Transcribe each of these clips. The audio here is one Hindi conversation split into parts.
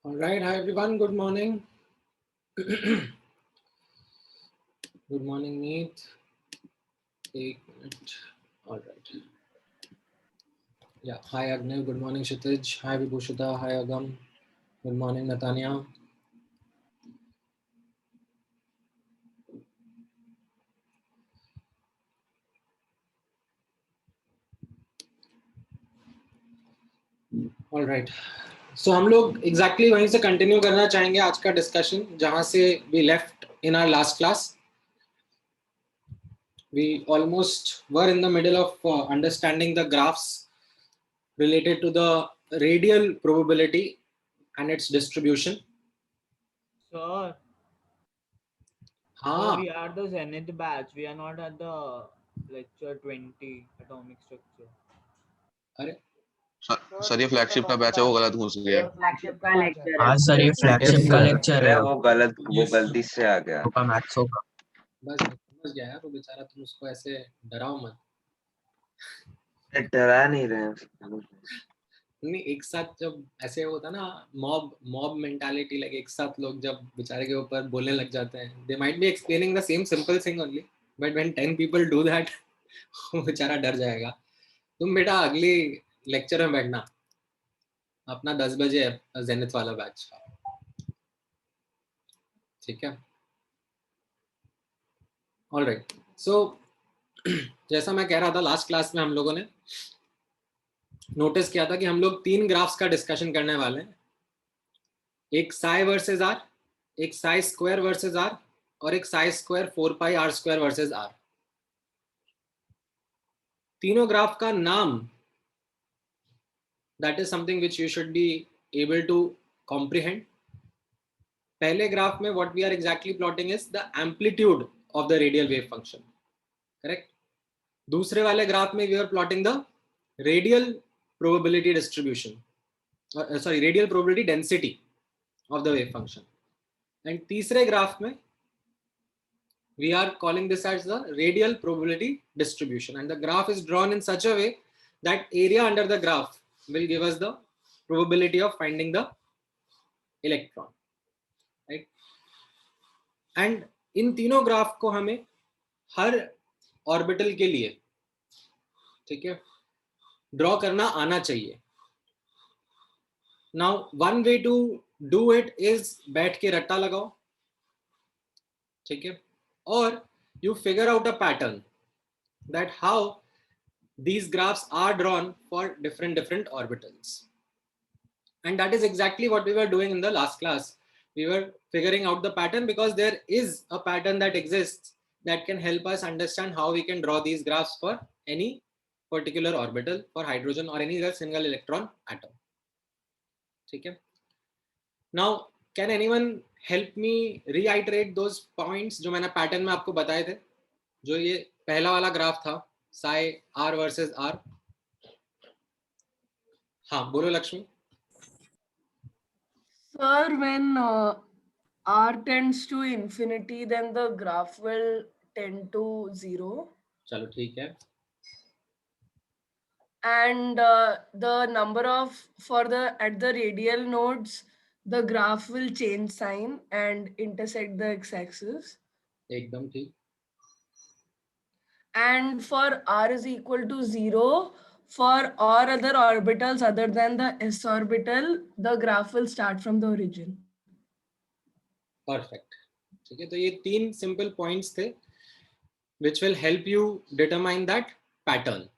All right, hi everyone. Good morning. Good morning, Neet. Take minute. All right. Yeah. Hi, Agnew. Good morning, Kshitij. Hi, Vibhushita. Hi, Agam. Good morning, Natanya. All right. So हम लोग exactly वहीं से continue करना चाहेंगे आज का discussion जहाँ से we left in our last class. We almost were in the middle of understanding the graphs related to the radial probability and its distribution. Sir, हाँ. we are the Zenith batch. We are not at the lecture 20 atomic structure. अरे सर ये फ्लैगशिप का बैच है, वो गलत घुस गया। फ्लैगशिप का लेक्चर है। हाँ सर, ये फ्लैगशिप का लेक्चर है। वो गलती से आ गया। होगा मैथ्स होगा। बस समझ गया यार, वो बेचारा, तुम उसको ऐसे डराओ मत। डरा नहीं रहे हैं। नहीं, एक साथ जब ऐसे होता ना, मॉब मेंटालिटी, लाइक एक साथ लोग जब बेचारे के ऊपर बोलने लग जाते हैं, they might be explaining the same simple thing only, but when 10 people do that, वो बेचारा डर जाएगा। तुम बेटा अगली लेक्चर में बैठना, अपना 10 बजे जेनिथ वाला बैच, ठीक है? ऑलराइट, सो जैसा मैं कह रहा था, लास्ट क्लास में हम लोगों ने नोटिस किया था कि हम लोग 3 ग्राफ्स का डिस्कशन करने वाले हैं, एक साई वर्सेस आर, एक साई स्क्वायर वर्सेस आर, और एक psi square 4 pi r square versus r. तीनों ग्राफ का नाम, that is something which you should be able to comprehend. पहले ग्राफ में what we are exactly plotting is the amplitude of the radial wave function, correct? दूसरे वाले ग्राफ में we are plotting the radial probability distribution, sorry radial probability density of the wave function, and तीसरे ग्राफ में we are calling this as the radial probability distribution, and the graph is drawn in such a way that area under the graph will give us the probability of finding the electron, right? and इन तीनों ग्राफ को हमें हर ऑर्बिटल के लिए, ठीक है, ड्रॉ करना आना चाहिए। Now one way to do it is बैठ के रट्टा लगाओ, ठीक है, और you figure out a pattern that how these graphs are drawn for different orbitals, and that is exactly what we were doing in the last class. We were figuring out the pattern because there is a pattern that exists that can help us understand how we can draw these graphs for any particular orbital for hydrogen or any other single electron atom, ठीक है? Now can anyone help me reiterate those points जो मैंने पैटर्न में आपको बताए थे? जो ये पहला वाला ग्राफ था, साई आर वर्सेस आर। हाँ बोलो Lakshmi. Sir, when r tends to infinity, then the graph will tend to 0. चलो ठीक है। And the number of at the radial nodes, the graph will change sign and intersect the x-axis. एकदम ठीक। And for r is equal to 0, for all other orbitals other than the s orbital, the graph will start from the origin. Perfect, ठीक है। तो ये 3 सिंपल पॉइंट्स थे which will help you determine that pattern,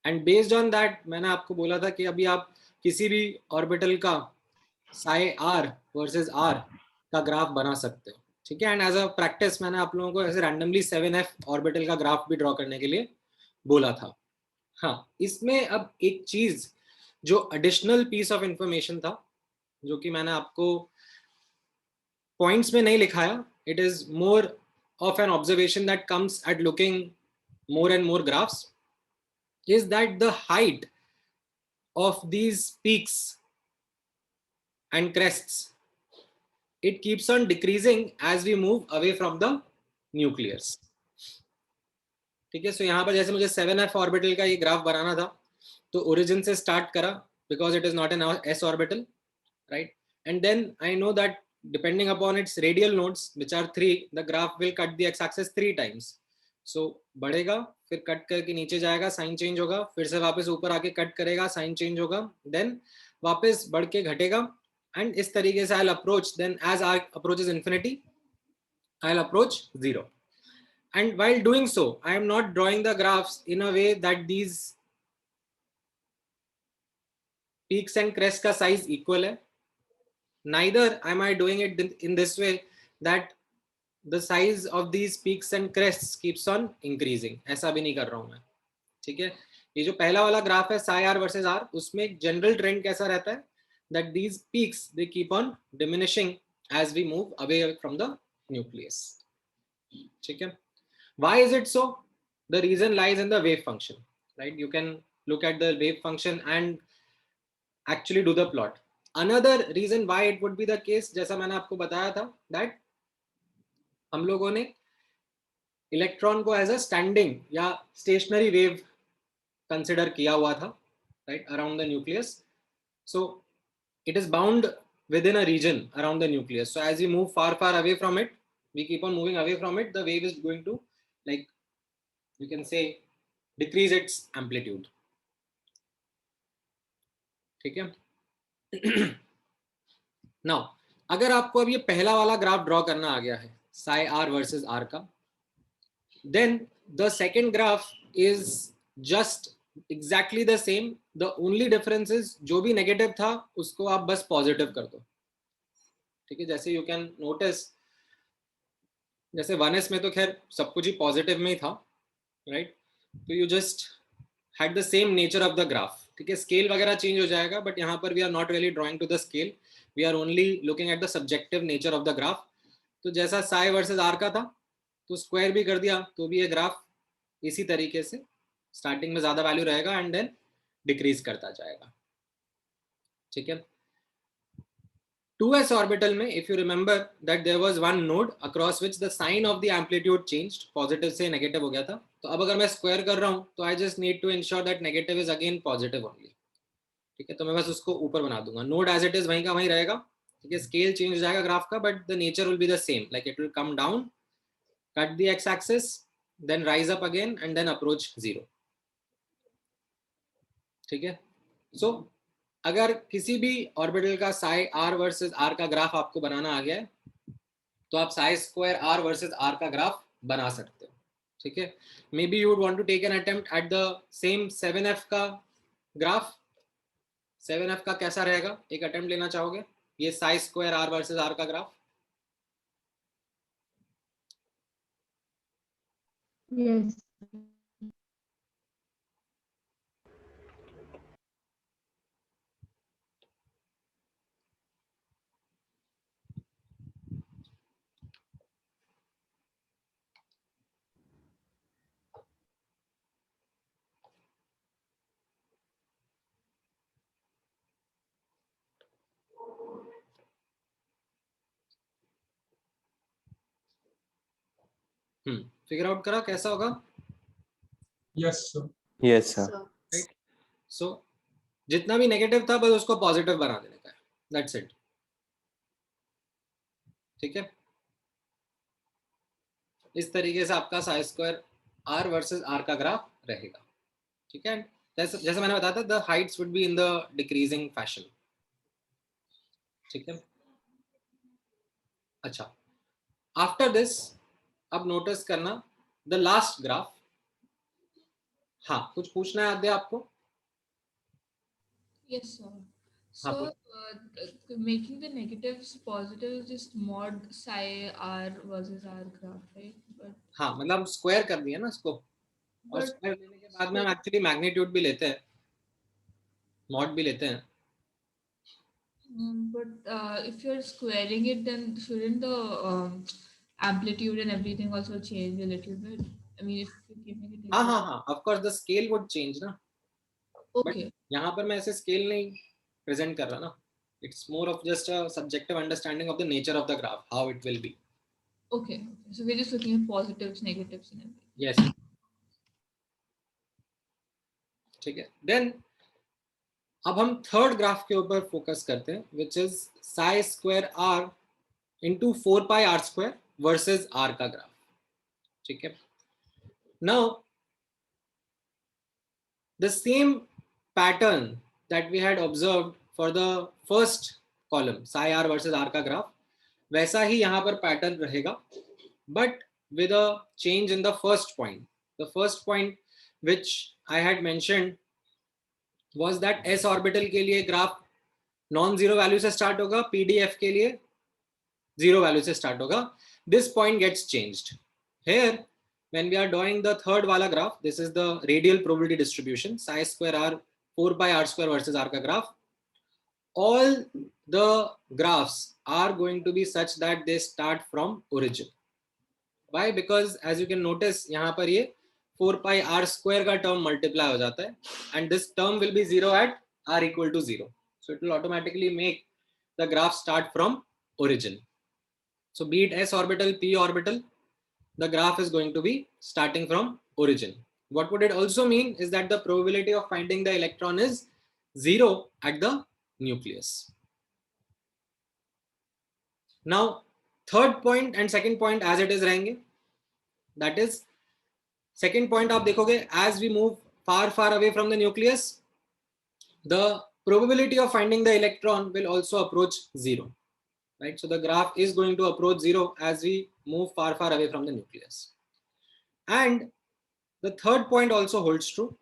and based on that मैंने आपको बोला था कि अभी आप किसी भी ऑर्बिटल का साई आर वर्सेस आर का ग्राफ बना सकते हो, ठीक है। एंड एज अ प्रैक्टिस मैंने आप लोगों को ऐसे रैंडमली 7f ऑर्बिटल का ग्राफ भी ड्रॉ करने के लिए बोला था। हाँ, इसमें अब एक चीज जो एडिशनल पीस ऑफ इंफॉर्मेशन था, जो कि मैंने आपको पॉइंट्स में नहीं लिखाया, it is more of an observation that comes at looking more and more graphs, is that the height of these peaks and crests, it keeps on decreasing as we move away from the nucleus, ठीक है। सो यहाँ पर जैसे मुझे 7f ऑर्बिटल का ये ग्राफ बनाना था, तो ओरिजिन से स्टार्ट करा because it is not an s orbital, right. and then I know that depending upon its radial nodes which are 3, the graph will cut the x-axis 3 times. So बढ़ेगा, फिर कट करके नीचे जाएगा, साइन चेंज होगा, फिर से वापस ऊपर आके कट करेगा, साइन चेंज होगा, देन वापस बढ़ के घटेगा, एंड इस तरीके से I'll approach, then as r approaches infinity I'll approach 0. And while doing so, I am not drawing the graphs in a way that these peaks and crests का size equal है. Neither am I doing it in this way that the size of these peaks and crests keeps on increasing. ऐसा भी नहीं कर रहा हूं मैं, ठीक है. ये जो पहला वाला ग्राफ है psi r versus r, उसमें एक जनरल ट्रेंड कैसा रहता है, that these peaks they keep on diminishing as we move away from the nucleus. ठीक है. Why is it so? The reason lies in the wave function, right? You can look at the wave function and actually do the plot. Another reason why it would be the case, जैसा मैंने आपको बताया था, that हम लोगों ने इलेक्ट्रॉन को एज अ स्टैंडिंग या स्टेशनरी वेव कंसिडर किया हुआ था, right, around the nucleus. So it is bound within a region around the nucleus. So as we move far away from it, we keep on moving away from it, the wave is going to, like, you can say, decrease its amplitude. ठीक है. Now, अगर आपको अब ये पहला वाला ग्राफ ड्रॉ करना आ गया है psi r versus r का, then the second graph is just exactly the same. The only difference is जो भी नेगेटिव था उसको आप बस पॉजिटिव कर दो. ठीक है. जैसे यू कैन नोटिस, जैसे 1s में तो खैर सब कुछ ही पॉजिटिव में ही था, राइट. तो you just had the same nature of the graph. ठीक है. स्केल वगैरह चेंज हो जाएगा, बट यहाँ पर we are not really drawing to the scale, we are only looking at the subjective nature of the graph. तो जैसा साई वर्सेस आर का था, तो स्क्वायर भी कर दिया तो भी ये ग्राफ इसी तरीके से स्टार्टिंग में ज्यादा वैल्यू रहेगा एंड देन डिक्रीज करता जाएगा. ठीक है. 2s orbital में, if you remember that there was one node across which the sign of the amplitude changed, positive से negative हो गया था. तो अब अगर मैं स्क्वायर कर रहा हूँ तो I just need to ensure that negative is again positive only. ठीक है. तो मैं बस उसको ऊपर बना दूंगा. नोड एज इट इज वहीं का वहीं रहेगा. ठीक है. स्केल चेंज हो जाएगा ग्राफ का, but the nature will be the same. Like it will come down, cut the x axis, then rise up again and then approach 0. ठीक है. सो अगर किसी भी ऑर्बिटल का साई r वर्सेस r का ग्राफ आपको बनाना आ गया है, तो आप psi square r versus r का ग्राफ बना सकते हो. ठीक है. Maybe you would want to take an attempt at the same 7f का ग्राफ. 7f का कैसा रहेगा, एक अटेम्प्ट लेना चाहोगे ये psi square r versus r का ग्राफ? Yes. फिगर आउट करा कैसा होगा? Yes, sir. Yes, sir. Right. So जितना भी नेगेटिव था बस उसको पॉजिटिव बना देने का है, दैट्स इट. ठीक है. इस तरीके से आपका Sai square r versus r का ग्राफ रहेगा. ठीक है. जैसे मैंने बताया था, the Heights would be in the decreasing fashion. ठीक है. अच्छा, आफ्टर दिस अब नोटिस करना द लास्ट ग्राफ. हाँ, कुछ पूछना है आद्या आपको? Yes, sir. So, making the negatives positive is just mod psi r versus r graph, right? But हाँ, मतलब स्क्वायर कर दिया ना इसको, और स्क्वायर लेने के बाद में हम एक्चुअली मैग्नीट्यूड भी लेते हैं, मॉड भी लेते हैं. but if you're squaring it, then shouldn't the amplitude and everything also change a little bit? I mean, if you're keeping it. हाँ, of course the scale would change ना. Okay. But यहाँ पर मैं ऐसे स्केल नहीं प्रेजेंट कर रहा ना. It's more of just a subjective understanding of the nature of the graph, how it will be. Okay. So we're just looking at positives, negatives, and everything. Yes. ठीक है. Then अब हम थर्ड ग्राफ के ऊपर फोकस करते हैं, which is psi square r into 4 pi r square versus r का ग्राफ. ठीक है. Now the same pattern that we had observed for the first column psi r versus r का ग्राफ, वैसा ही यहाँ पर पैटर्न रहेगा, but with a change in the first point. The first point which I had mentioned was that s orbital के लिए ग्राफ नॉन जीरो वैल्यू से स्टार्ट होगा, pdf के लिए जीरो वैल्यू से स्टार्ट होगा. This point gets changed. Here when we are drawing the third wala graph, this is the radial probability distribution, psi square r 4 pi r square versus r ka graph. All the graphs are going to be such that they start from origin. Why? Because as you can notice, यहाँ पर ये 4 pi r square का term multiply हो जाता है, and this term will be zero at r equal to 0. So it will automatically make the graph start from origin. So be it s orbital, p orbital, the graph is going to be starting from origin. What would it also mean is that the probability of finding the electron is 0 at the nucleus. Now third point and second point as it is रहेंगे. That is, second point आप देखोगे, as we move far away from the nucleus, the probability of finding the electron will also approach 0. Right? So the graph is going to approach 0 as we move far away from the nucleus. And the third point also holds true,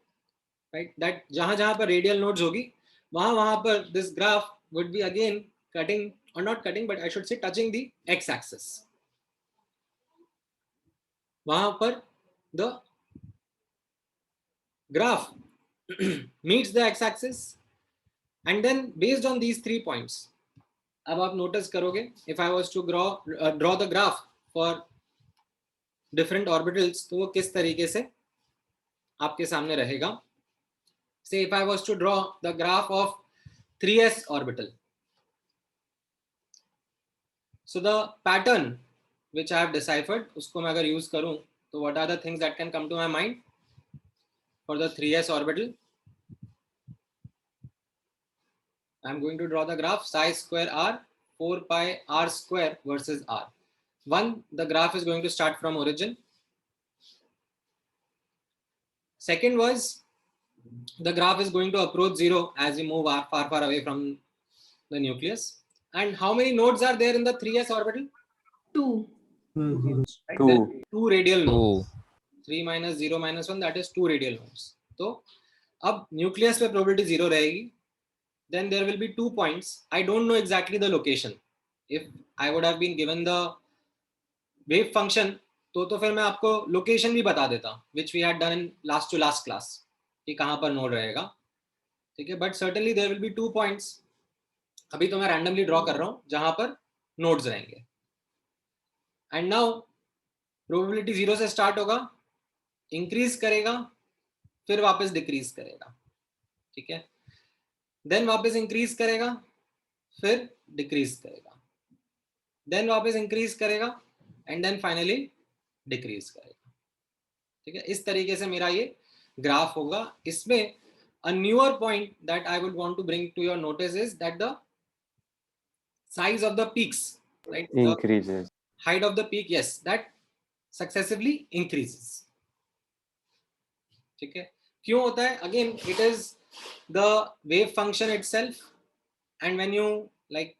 right? That जहाँ पर radial nodes होगी, वहाँ पर this graph would be again cutting, or not cutting, but I should say touching the x-axis. वहाँ पर the graph meets the x-axis, and then based on these 3 points, अब आप notice करोगे, if I was to draw the graph for different orbitals, तो वो किस तरीके से आपके सामने रहेगा. Say if I was to draw the graph of 3s orbital. So the pattern which I have deciphered, उसको मैं अगर use करूं, तो what are the things that can come to my mind for the 3s orbital? I'm going to draw the graph psi square r 4 pi r square versus r. One, the graph is going to start from origin. Second was, the graph is going to approach 0 as we move far away from the nucleus. And how many nodes are there in the 3s orbital? 2. Right? Two radial nodes. 3 minus 0 minus 1, that is 2 radial nodes. So, अब nucleus पे probability 0 रहेगी. Then there will be 2 points. I don't know exactly the location. If I would have been given the wave function, तो फिर मैं आपको location भी बता देता, which we had done in last to last class, कि कहाँ पर node रहेगा. ठीक है, but certainly there will be 2 points. अभी तो मैं randomly draw कर रहा हूँ जहाँ पर nodes रहेंगे. And now probability 0 से start होगा, increase करेगा, फिर वापस decrease करेगा. ठीक है, then वापस increase करेगा, फिर decrease करेगा, then वापस increase करेगा, and then finally decrease करेगा. ठीक है, इस तरीके से मेरा ये ग्राफ होगा. इसमें a newer point that I would want to bring to your notice is that the size of the peaks, right, increases. The height of the peak, yes, that successively increases. ठीक है, क्यों होता है? Again, it is the wave function itself, and when you like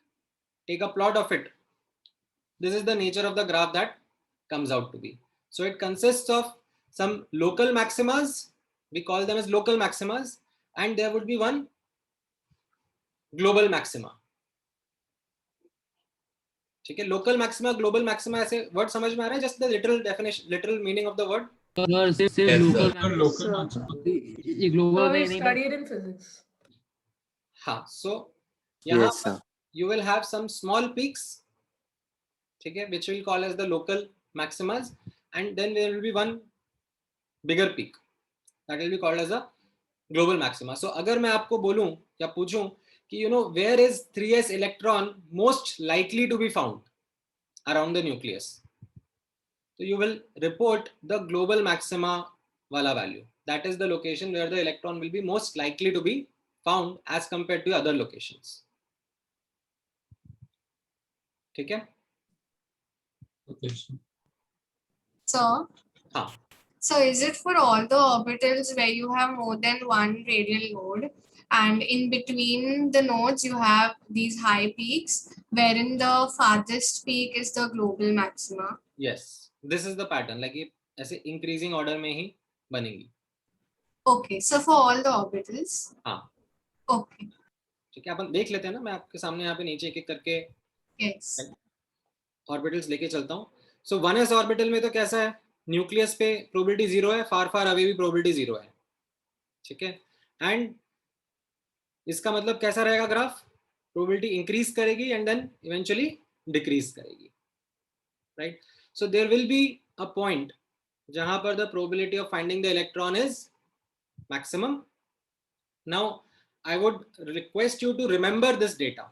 take a plot of it, this is the nature of the graph that comes out to be. So it consists of some local maximas, we call them as local maximas, and there would be one global maxima. ठीक है, local maxima, global maxima, ऐसे word समझ में आ रहा है? Just the literal definition, literal meaning of the word. Local So we studied in physics. हाँ, so यहाँ you will have some small peaks, ठीक है, which we'll call as the local maximas, and then there will be one bigger peak that will be called as a global maxima. So अगर मैं आपको बोलूं या पूछूं कि where is 3s electron most likely to be found around the nucleus, so you will report the global maxima wala value. That is the location where the electron will be most likely to be found as compared to other locations. ठीक है? Okay, sir. So, हाँ, so is it for all the orbitals where you have more than one radial node, and in between the nodes you have these high peaks, wherein the farthest peak is the global maxima? yes, this is the pattern. Like ये ऐसे increasing order में ही बनेगी. Okay, so for all the orbitals. हाँ. Okay. ठीक है, अपन देख लेते हैं ना. मैं आपके सामने यहाँ पे नीचे एक एक करके Yes. ऑर्बिटल्स लेके चलता हूँ. सो 1s ऑर्बिटल में तो कैसा है, न्यूक्लियस पे प्रोबेबिलिटी 0 है, फार फार अवे भी प्रोबेबिलिटी 0 है. ठीक है, एंड इसका मतलब कैसा रहेगा ग्राफ, प्रोबेबिलिटी इंक्रीज करेगी एंड देन इवेंचुअली डिक्रीज करेगी, right? So there will be a point जहां पर the probability of finding the electron is maximum. Now I would request you to remember this data,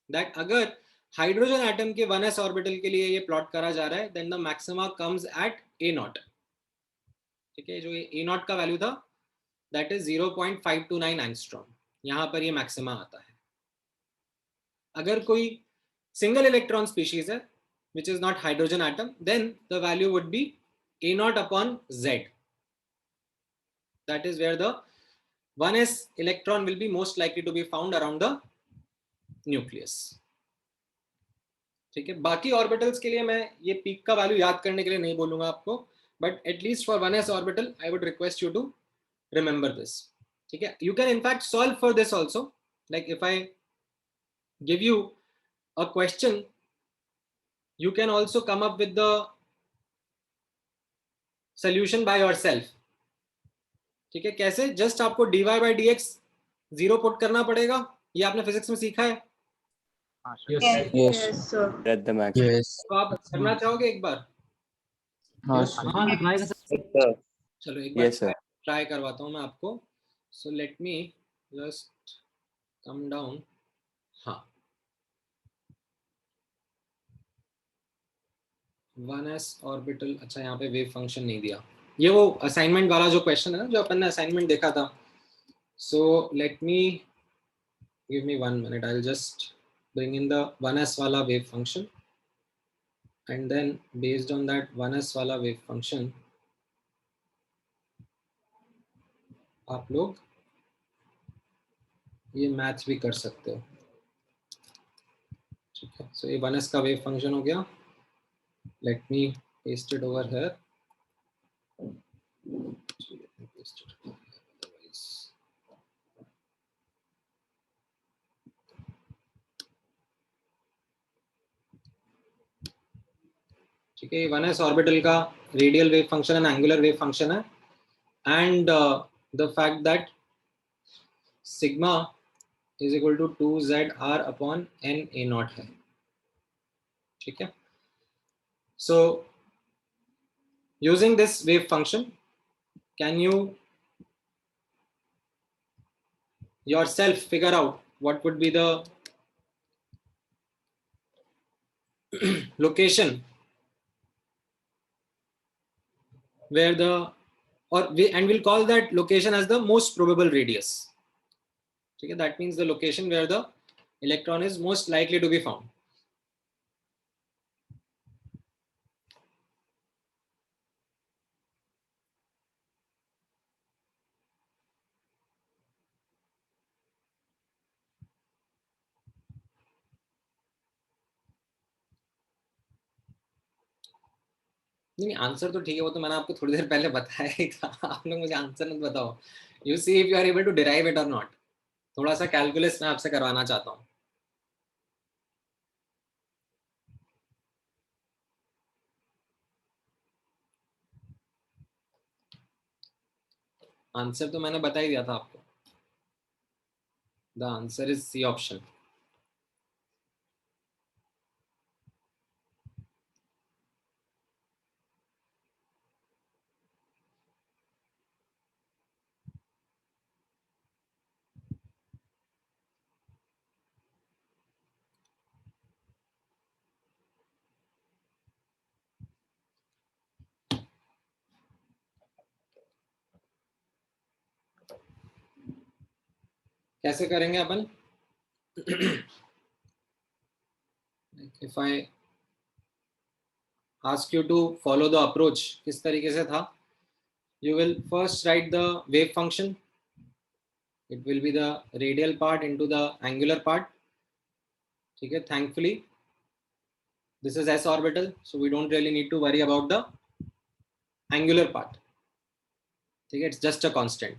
that अगर हाइड्रोजन एटम के 1s ऑर्बिटल के लिए ये प्लॉट करा जा रहा है, then the maxima comes at A0. ठीक है, जो ये A0 का वैल्यू था दैट इज 0.529 एंगस्ट्रॉम. यहां पर ये मैक्सिमा आता है. अगर कोई सिंगल इलेक्ट्रॉन स्पीशीज है which is not hydrogen atom, then the value would be A0 upon Z. That is where the 1s electron will be most likely to be found around the nucleus. ठीक है, बाकी ऑर्बिटल्स के लिए मैं ये पीक का वैल्यू याद करने के लिए नहीं बोलूंगा आपको, but at least for 1s orbital I would request you to remember this. ठीक है, you can in fact solve for this also. Like if I give you a question, you can also come up with the solution by yourself. ठीक है, कैसे? जस्ट आपको dy by dx 0 पुट करना पड़ेगा. ये आपने फिजिक्स में सीखा है. Yes. Yes. Yes. Yes, sir. At the maximum. Yes. तो आप करना चाहोगे एक बार? हाँ sir. चलो एक बार Yes, sir. ट्राई करवाता हूँ मैं आपको. So let me just come down. हाँ, 1s ऑर्बिटल. अच्छा, यहाँ पे वेव फंक्शन नहीं दिया. ये वो असाइनमेंट वाला जो क्वेश्चन है ना, जो अपन ने असाइनमेंट देखा था. So let me give me 1 minute. I will just bring in the 1s wala wave function, and then based on that 1s wala wave function आप लोग ये मैथ भी कर सकते हो. ठीक है, सो ये 1s का वेव फंक्शन हो गया. Let me paste it over here. ठीक है, 1s ऑर्बिटल का radial wave function and angular wave function है, and the fact that sigma is equal to 2ZR upon n A0 है. ठीक है, so using this wave function can you yourself figure out what would be the location where the and we'll call that location as the most probable radius. Okay, that means the location where the electron is most likely to be found. नहीं, आंसर तो ठीक है, वो तो मैंने आपको थोड़ी देर पहले बताया ही था. आप लोग मुझे आंसर मत बताओ. You see if you are able to derive it और नॉट. थोड़ा सा कैलकुलस मैं आपसे करवाना चाहता हूँ. आंसर तो मैंने बता ही दिया था आपको. The answer is C option. कैसे करेंगे अपन? if I ask you to follow the approach, किस तरीके से था? You will first write the wave function. It will be the radial part into the angular part. ठीक है, thankfully this is s orbital, so we don't really need to worry about the angular part. ठीक है, it's just a constant.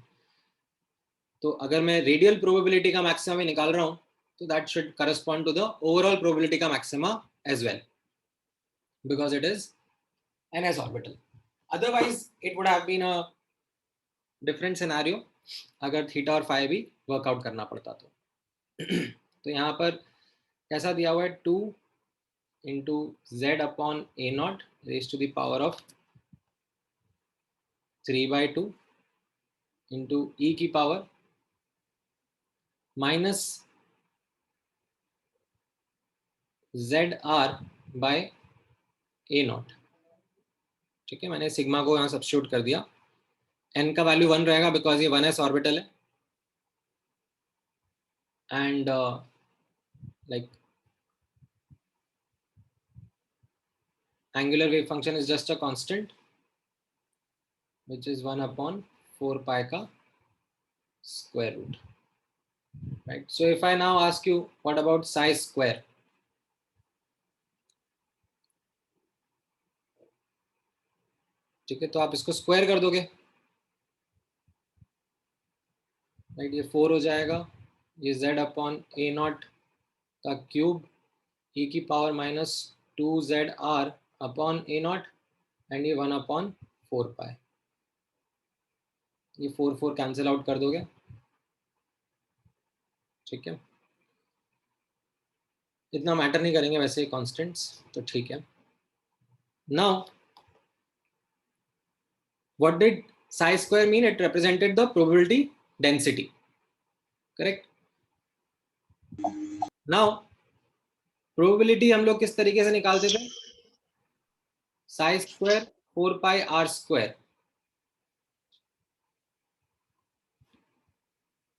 तो अगर मैं रेडियल प्रोबेबिलिटी का मैक्सिमा भी निकाल रहा हूँ तो that should correspond to the overall probability का maxima as well, because it is an s orbital. Otherwise it would have been a different scenario अगर थीटा और फाई भी वर्कआउट करना पड़ता तो. तो यहाँ पर कैसा दिया हुआ है, 2 into z upon a naught raised to the power of 3/2 into e की power minus ZR by a naught. ठीक है, मैंने सिग्मा को यहाँ सब्स्टिट्यूट कर दिया. n का वैल्यू 1 रहेगा बिकॉज ये 1s ऑर्बिटल है, and like angular wave function is just a constant which is 1 upon 4 pi ka square root, right? So if I now ask you what about psi square, ठीक है, तो आप इसको स्क्वायर कर दोगे, राइट? ये 4 हो जाएगा, ये z अपॉन a नॉट का क्यूब e की power minus 2zr upon a not and ये 1 अपॉन 4 पाई. ये 4 कैंसिल आउट कर दोगे, ठीक है, इतना मैटर नहीं करेंगे वैसे कॉन्स्टेंट्स, तो ठीक है. Now what did psi square mean? It represented the probability density, correct? Now probability हम लोग किस तरीके से निकालते थे? psi square 4 pi r square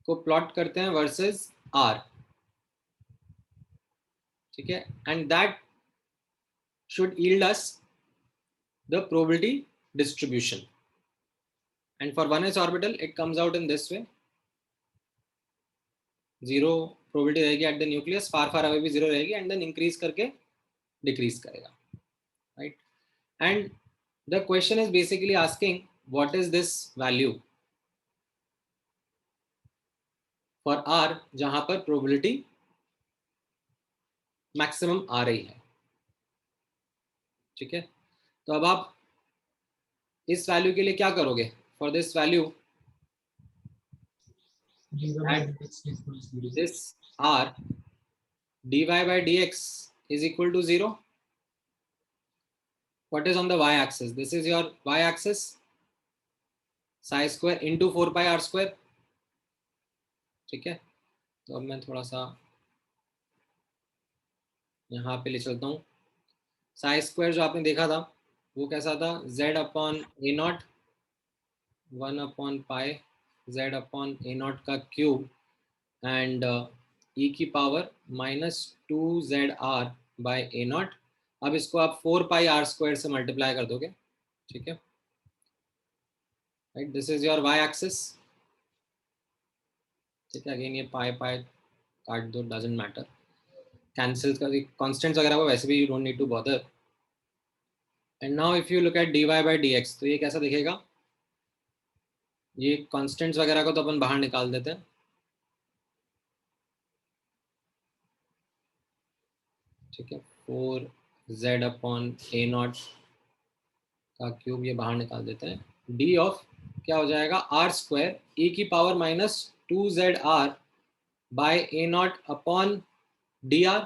को प्लॉट करते हैं वर्सेस r, ठीक है, and that should yield us the probability distribution. And for 1s orbital it comes out in this way. 0 probability रहेगी at the nucleus, far away भी 0 रहेगी, and then increase करके decrease करेगा, right? And the question is basically asking what is this value for r जहां पर probability maximum आ रही है, ठीक है. तो अब आप इस वैल्यू के लिए क्या करोगे? For this value, this r dy by dx is equal to 0. What is on the y-axis? This is your y-axis, psi square into 4 pi r square, ठीक है. तो अब मैं थोड़ा सा यहाँ पे ले चलता हूँ. psi square जो आपने देखा था वो कैसा था? z upon a naught 1 upon pi z upon a naught का क्यूब एंड e की power minus 2zr by a naught. अब इसको आप 4 पाई r स्क्वायर से मल्टीप्लाई कर दोगे, ठीक है, right? This is your y axis, ठीक है. अगेन ये पाई काट दो, डजंट मैटर, कैंसिल कर, कॉन्स्टेंट्स वगैरह को वैसे भी you don't need to bother. And now if you look eight dy bye dx, तो ये कैसा दिखेगा? ये कॉन्स्टेंट्स वगैरह को तो अपन बाहर निकाल देते हैं, ठीक है. 4z अपॉन a नॉट का क्यूब ये बाहर निकाल देते हैं. d ऑफ क्या हो जाएगा? r स्क्वायर e की power minus 2zr by a naught upon dr,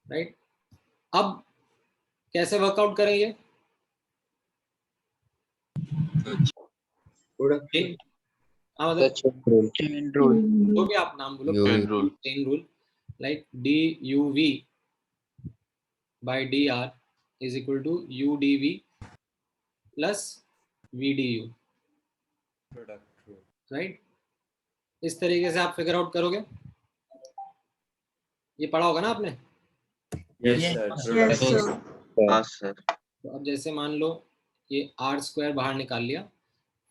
right? अब कैसे वर्कआउट करेंगे? चेन रूल, जो भी आप नाम बोलो, chain rule, like duv by dr is equal to udv plus vdu, right? इस तरीके से आप फिगर आउट करोगे. ये पढ़ा होगा ना आपने? Yes, Yes, sir. Yes, sir. हाँ, sir. तो अब जैसे मान लो ये आर स्क्वायर बाहर निकाल लिया,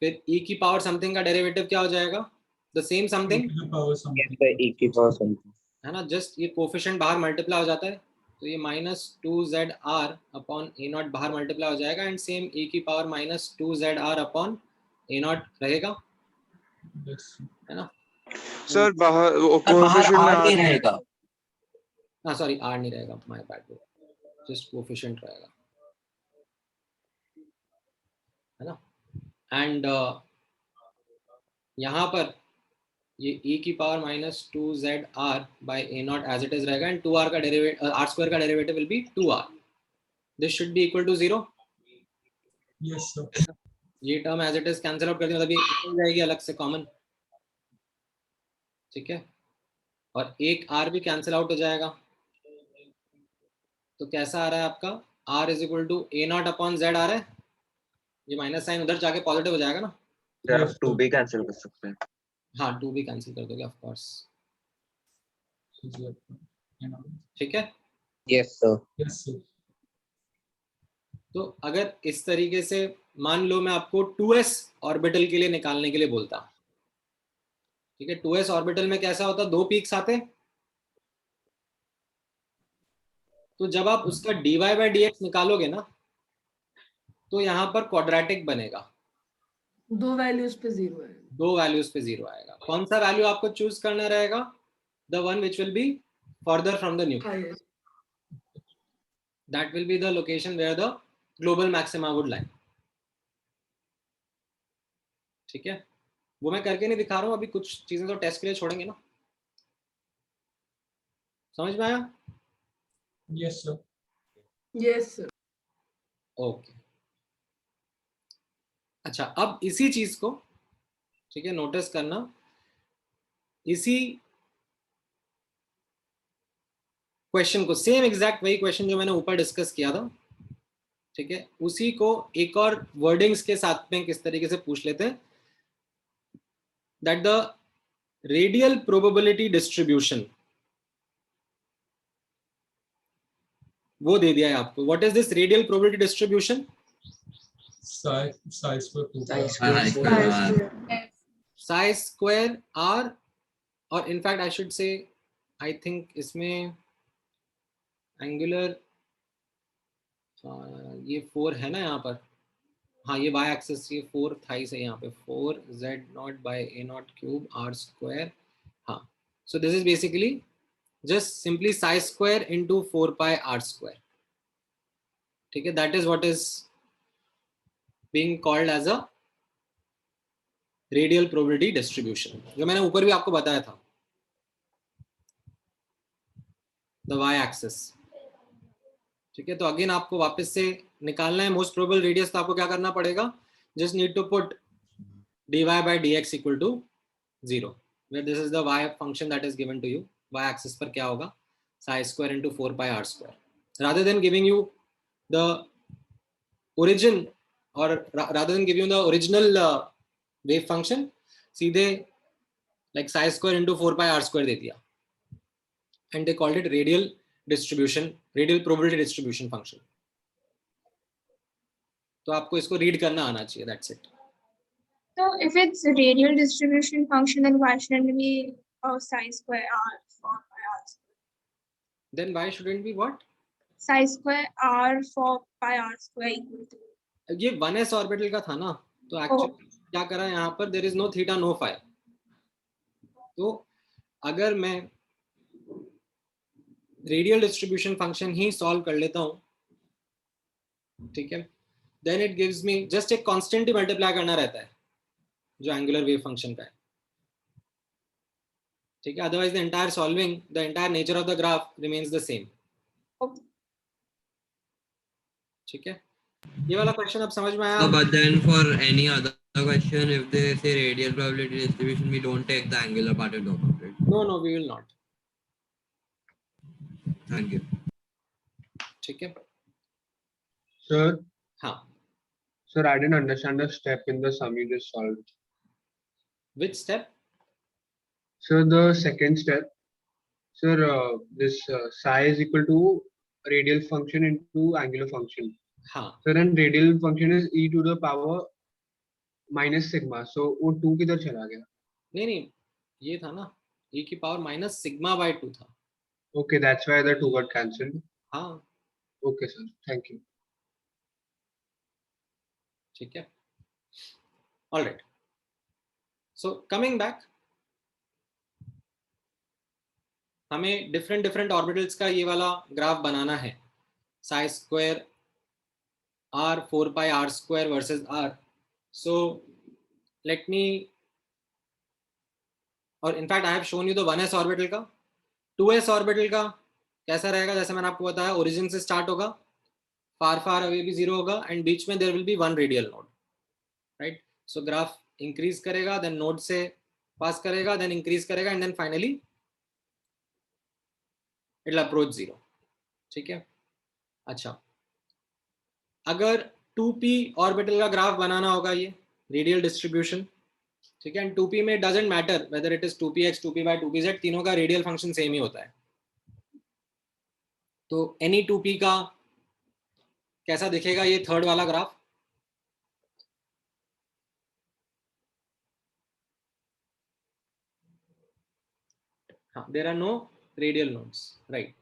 फिर e की पावर समथिंग का डेरिवेटिव क्या हो जाएगा? The same something, to the power something. E की पावर समथिंग। है ना? जस्ट ये कोफिशिएंट बाहर मल्टीप्लाई हो जाता है, तो ये -2zr अपॉन ए नॉट बाहर मल्टीप्लाई हो जाएगा, एंड सेम e की power -2zr upon A not रहेगा, Yes. है ना? सर बाहर वो बाहर कोएफिशिएंट में R आ नहीं रही है। रहेगा। हाँ सॉरी, r नहीं रहेगा, माय बैड, जस्ट कोफिशिएंट रहेगा, है ना? एंड यहाँ पर ये e की power -2zr by a naught as it is रहेगा, एंड 2r का डेरिवेटिव, r स्क्वायर का derivative will be 2r, this should be equal to 0। Yes, sir. ये term as it is cancel out कर दिया, मतलब ये निकल जाएगी अलग से कॉमन, ठीक है, और एक r भी कैंसिल आउट हो जाएगा, तो कैसा आ रहा है आपका? r is equal to a naught upon z आ रहा है, ये माइनस साइन उधर जाके पॉजिटिव हो जाएगा ना? सर आप Yes, 2 sir. भी कैंसिल कर सकते हैं। हाँ 2 भी कैंसिल कर दोगे ऑफ कोर्स, ठीक है। Yes sir. Yes, sir. तो अगर इस तरीके से मान लो मैं आपको 2s ऑर्बिटल के लिए निकालने के लिए बोलता, ठीक है, 2s ऑर्बिटल में कैसा होता? 2 पीक्स आते, तो जब आप उसका dy बाय dx निकालोगे ना, तो यहाँ पर क्वाड्रेटिक बनेगा, 2 वैल्यूज पे 0 है। 2 वैल्यूज पे 0 आएगा। कौन सा वैल्यू आपको चूज करना रहेगा? The one which will be further from the nucleus, Highest. that will be the location where the global maxima would lie, ठीक है। वो मैं करके नहीं दिखा रहा हूँ, अभी कुछ चीजें तो टेस्ट के लिए छोड़ेंगे ना, समझ में आया? Yes, sir. Yes, sir. Okay अच्छा, अब इसी चीज को, ठीक है, नोटिस करना, इसी क्वेश्चन को, सेम एग्जैक्ट वही क्वेश्चन जो मैंने ऊपर डिस्कस किया था, ठीक है, उसी को एक और वर्डिंग्स के साथ में किस तरीके से पूछ लेते हैं, that the radial probability distribution, वो दे दिया है आपको। What is this radial probability distribution? Psi square 2 pi. Highest here. Psi square R, और in fact I should say, I think इसमें एंगुलर ये 4 है ना यहाँ पर, हाँ ये y एक्सिस, ये 4 थाइस है यहाँ पे, 4z0 by a not cube r square, हाँ, so this is basically just simply psi square into 4 pi r square, ठीक है, that is what is being called as a radial probability distribution, जो मैंने ऊपर भी आपको बताया था, द y एक्सिस, ठीक है। तो अगेन आपको वापस से निकालना है मोस्ट प्रोबेबल रेडियस, तो आपको क्या करना पड़ेगा? Just need to put dy by dx equal to 0, where this is the y function that is given to you, y axis पर क्या होगा? psi square into 4 pi r square, rather than giving you the origin, or rather than giving you the original wave function, सीधे like psi square into 4 pi r square दे दिया, and they called it radial distribution, radial probability distribution function। तो आपको इसको रीड करना आना चाहिए, that's it। So if it's a radial distribution function, then why shouldn't it be psi square r for pi r square? Then why shouldn't be what? Psi square r for pi r square equal to. ये 1s ऑर्बिटल का था ना, तो एक्चुअली क्या करा यहाँ पर, there is no theta no phi, तो अगर मैं रेडियल डिस्ट्रीब्यूशन फंक्शन ही सॉल्व कर लेता हूँ, ठीक है, then it gives me just एक कांस्टेंट ही मल्टीप्लाई करना रहता है जो एंगुलर वेव फंक्शन का है, ठीक है, otherwise the entire solving, the entire nature of the graph remains the same, ठीक है। ये वाला क्वेश्चन अब समझ में आया? But then for any other question, if they say radial probability distribution, we don't take the angular part into account, right? No, we will not. Thank you. ठीक है Sir, हाँ, sir, I didn't understand the step in the sum you just solved. which step? So the second step, Sir, this psi is equal to radial function into angular function. हाँ Sir, and radial function is e to the power minus sigma. So वो 2 किधर चला गया? नहीं नहीं, ये था ना e की पावर माइनस सिग्मा बाय 2 था. Okay, that's why the 2 got cancelled. हाँ Okay, sir. Thank you. ठीक है. All right. So coming back, हमें डिफरेंट ऑर्बिटल्स का ये वाला ग्राफ बनाना है. Sai square r 4 pi r square versus r. So let me, और in fact I have shown you the 1s orbital का. 2s orbital का कैसा रहेगा? जैसे मैंने आपको बताया, ओरिजिन से स्टार्ट होगा, फार फार अवे भी 0 होगा, एंड बीच में there will be one radial node, right? So graph increase करेगा, देन नोड से पास करेगा, देन इंक्रीज करेगा, and then finally it will approach 0. ठीक है. अच्छा, अगर 2p ऑर्बिटल का ग्राफ बनाना होगा, ये रेडियल डिस्ट्रीब्यूशन, ठीक है, एंड 2p में doesn't matter whether it is 2px 2p by 2pz, तीनों का रेडियल फंक्शन सेम ही होता है. तो एनी 2p का कैसा दिखेगा ये थर्ड वाला ग्राफ? हाँ, there are no radial nodes, right?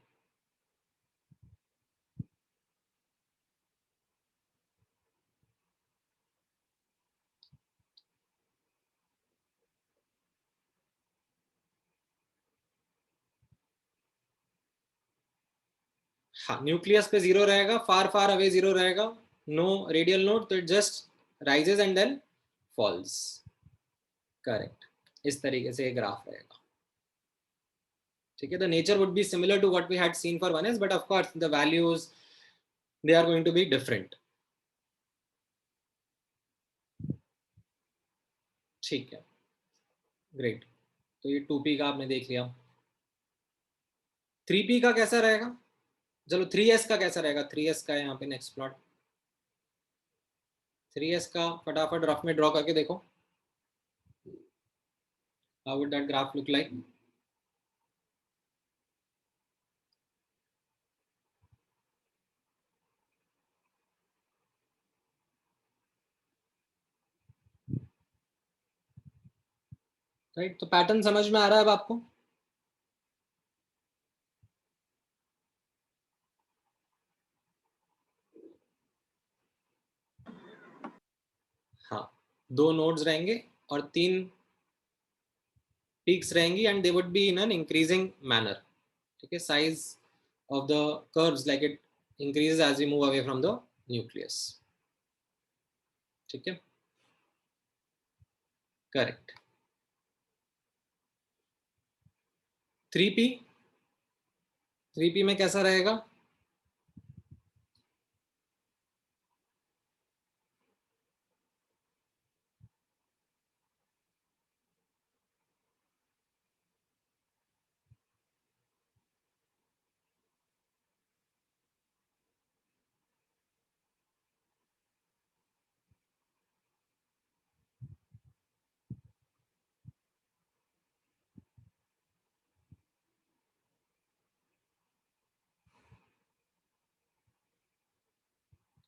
हाँ, न्यूक्लियस पे 0 रहेगा, फार फार अवे 0 रहेगा, नो रेडियल नोड, तो it just rises and then falls. Correct. इस तरीके से ग्राफ रहेगा. ठीक है. The nature would be similar to what we had seen for 1s, but of course the values they are going to be different. ठीक है, ग्रेट. तो ये 2p का आपने देख लिया. 3p का कैसा रहेगा? चलो 3s का कैसा रहेगा? 3s का यहाँ पे नेक्स्ट प्लॉट. 3s का फटाफट रफ में ड्रॉ करके देखो. How would that graph look like? Right. तो पैटर्न समझ में आ रहा है अब आपको? हाँ, 2 नोड्स रहेंगे और 3 पीक्स रहेंगी, and they would be in an increasing manner. ठीक है. Size of the curves like it increases as we move away from the nucleus. ठीक है. करेक्ट. 3p में कैसा रहेगा?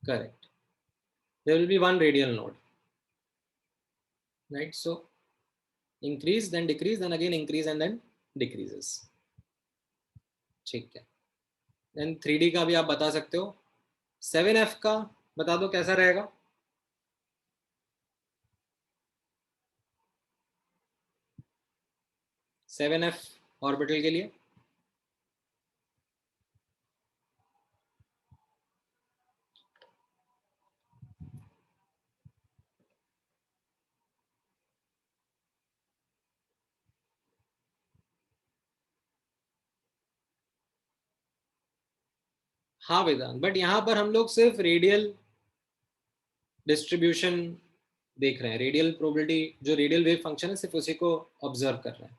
Correct. There will be one radial node, right? So increase, then decrease, then again increase, and then decreases. ठीक है. Then 3D का भी आप बता सकते हो. 7f का बता दो कैसा रहेगा? सेवन एफ ऑर्बिटल के लिए हाँ वेदांत, बट यहाँ पर हम लोग सिर्फ रेडियल डिस्ट्रीब्यूशन देख रहे हैं. रेडियल प्रोबेबिलिटी, जो रेडियल वेव फंक्शन है, सिर्फ उसी को ऑब्जर्व कर रहे हैं.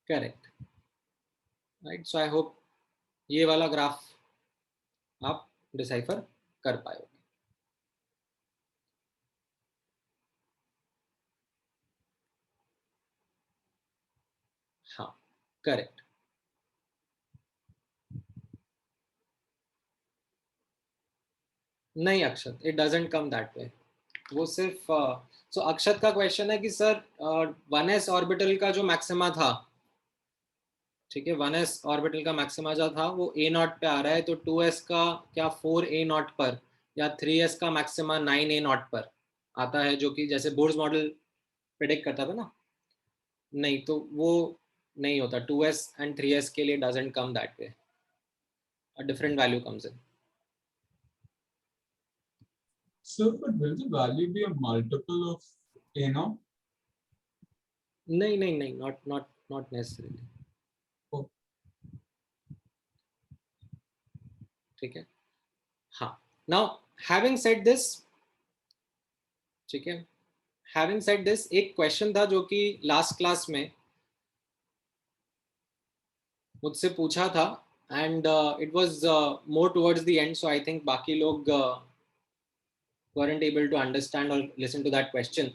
Correct. Right. So I hope ये वाला ग्राफ आप डिसाइफर कर पाओगे. हाँ, करेक्ट. नहीं Akshat, it doesn't come that way. वो सिर्फ सो अक्षत का क्वेश्चन है कि सर 1s ऑर्बिटल का जो मैक्सिमा था, ठीक है, 1s ऑर्बिटल का मैक्सिमा जो था वो a नॉट पे आ रहा है, तो 2s का क्या 4a नॉट पर या 3s का मैक्सिमा 9a नॉट पर आता है, जो कि जैसे बोर्स मॉडल प्रेडिक्ट करता था ना. नहीं, तो वो नहीं होता. 2s एंड 3s के लिए doesn't come that way, a different value comes in. So, but will the value be a multiple of A naught? नहीं नहीं नहीं, not necessarily. Oh. ठीक है. हाँ, now having said this, ठीक है, having said this, एक क्वेश्चन था जो कि लास्ट क्लास में मुझसे पूछा था, and it was more towards the end, so I think बाकी लोग weren't able to understand or listen to that question.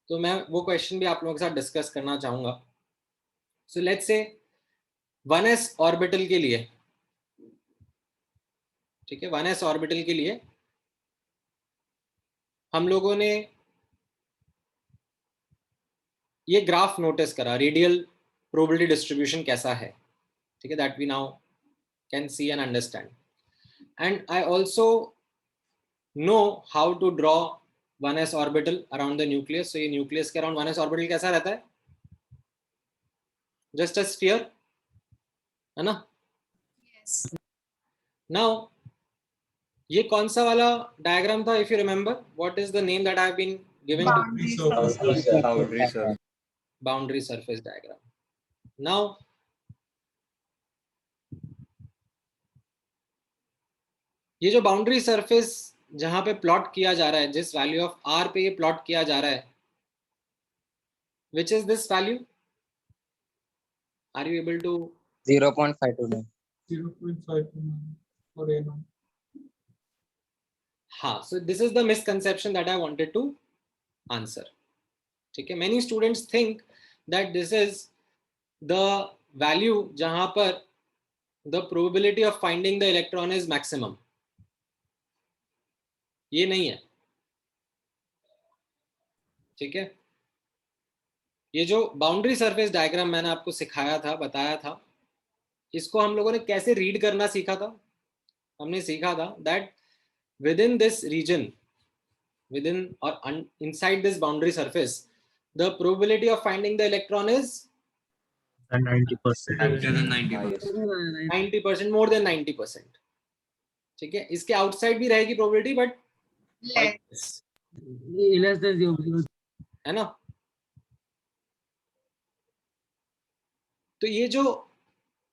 तो मैं वो क्वेश्चन भी आप लोगों के साथ डिस्कस करना चाहूंगा. So let's say 1s orbital के लिए, ठीक है, 1s ऑर्बिटल के लिए हम लोगों ने ये ग्राफ नोटिस करा, रेडियल प्रोबेबिलिटी डिस्ट्रीब्यूशन कैसा है, ठीक है, that we now can see and understand. And I also know how to draw 1s orbital around the nucleus. So ये न्यूक्लियस के अराउंड 1s ऑर्बिटल कैसा रहता है? जस्ट अ स्फीयर, है ना? Yes. नाउ ये कौन सा वाला डायग्राम था? If you remember, what is the name that I have been giving? Boundary surface diagram. Now ये जो बाउंड्री सरफेस जहां पे प्लॉट किया जा रहा है, जिस वैल्यू ऑफ r पे ये प्लॉट किया जा रहा है, which is this value? Are you able to? 0.529. 0.529 for A naught. हाँ, so this is the misconception that I wanted to answer. ठीक है, many students think that this is the value जहां पर the probability of finding the electron is maximum. ये नहीं है, ठीक है. ये जो बाउंड्री सरफेस डायग्राम मैंने आपको सिखाया था, बताया था, इसको हम लोगों ने कैसे रीड करना सीखा था? हमने सीखा था that within this region, within or inside this boundary surface, the probability of finding the electron is 90%. 90%, more than 90%. ठीक है, इसके आउटसाइड भी रहेगी प्रोबेबिलिटी, बट less than 0. है ना? तो ये जो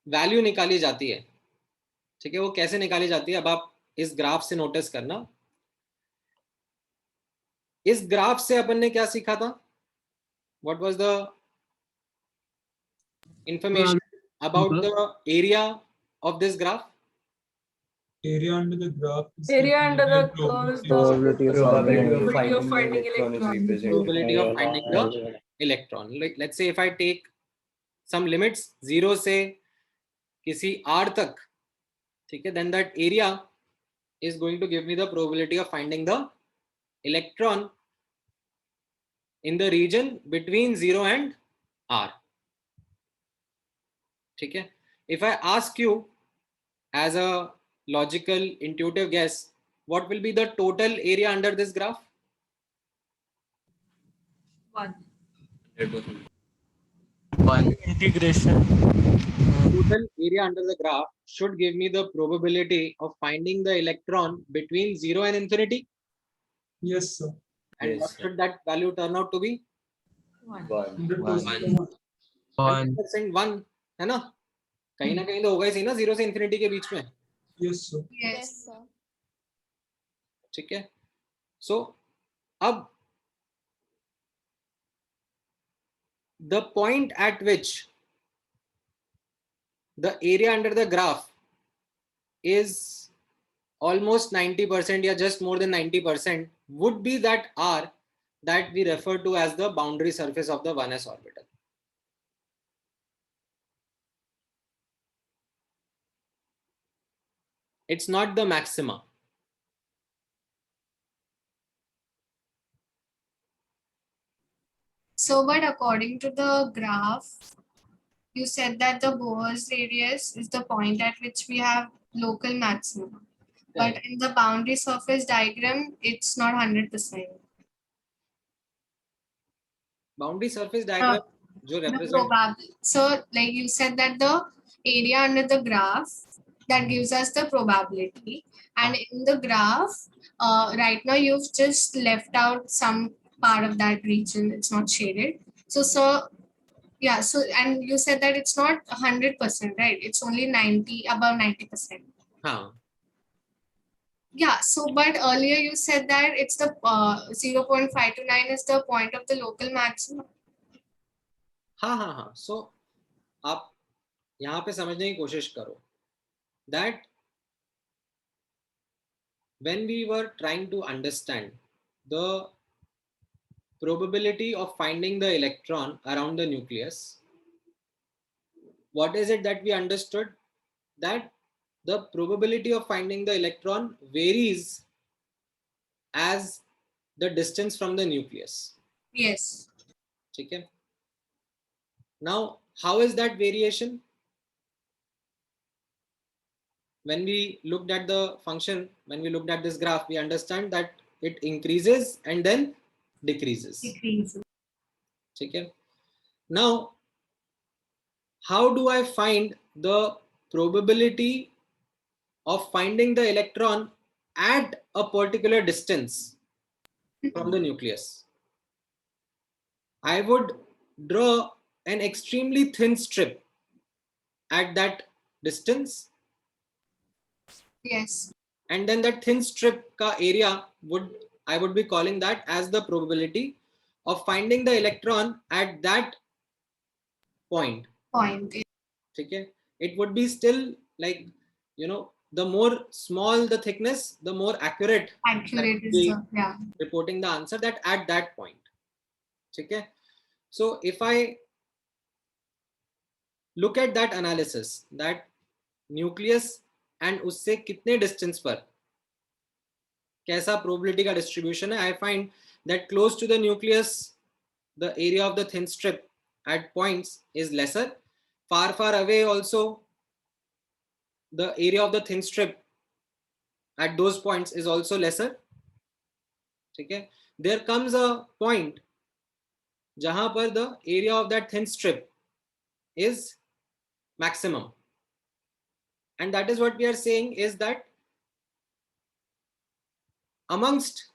वैल्यू निकाली जाती है, ठीक है, वो कैसे निकाली जाती है? अब आप इस ग्राफ से नोटिस करना. इस ग्राफ से अपन ने क्या सीखा था? What was the information about the area of this graph? Area under the graph is Area under the probability curve is the Probability of probability of finding electron. Probability of finding the electron. Like let's say if I take some limits 0 से किसी r तक, ठीक है, then that area is going to give me the probability of finding the electron in the region between 0 and r. ठीक है. If I ask you as a logical intuitive guess, what will be the total area under this graph? 1. 1. Integration. Total area under the graph should give me the probability of finding the electron between 0 and infinity. Yes, sir. And Yes, what sir. should that value turn out to be? 1. 100%. 100%. 1 है ना? कहीं ना कहीं तो होगा ही सही ना, 0 से infinity के बीच में. Yes, sir. Yes, sir. ठीक है. So अब the point at which the area under the graph is almost 90% या just more than 90% would be that r that we refer to as the boundary surface of the 1s orbital. it's not the maxima. So, but according to the graph, you said that the Boas radius is the point at which we have local maximum. But in the boundary surface diagram, it's not 100%. Boundary surface diagram जो The represent probability. So, like you said that the area under the graph that gives us the probability, and in the graph, right now you've just left out some part of that region. It's not shaded. So yeah. So and you said that it's not 100%, right? It's only 90, above 90%. हाँ. Yeah, so but earlier you said that it's the 0.529 is the point of the local maximum. हाँ. So आप यहाँ पे समझने की कोशिश करो that when we were trying to understand the probability of finding the electron around the nucleus, what is it that we understood? That the probability of finding the electron varies as the distance from the nucleus. Yes. Okay. Now, how is that variation? When we looked at the function, when we looked at this graph, we understand that it increases and then decreases. Okay. Now, how do I find the probability of finding the electron at a particular distance from the nucleus? I would draw an extremely thin strip at that distance. Yes. And then that thin strip ka area I would be calling that as the probability of finding the electron at that point. Okay. It would be still like, you know, the more small the thickness, the more accurate is yeah. reporting the answer that at that point. Okay. So if I look at that analysis, that nucleus and उससे कितने distance पर कैसा probability का distribution है, I find that close to the nucleus, the area of the thin strip at points is lesser. Far away also, the area of the thin strip at those points is also lesser. Okay. There comes a point जहां पर the area of that thin strip is maximum. And that is what we are saying is that amongst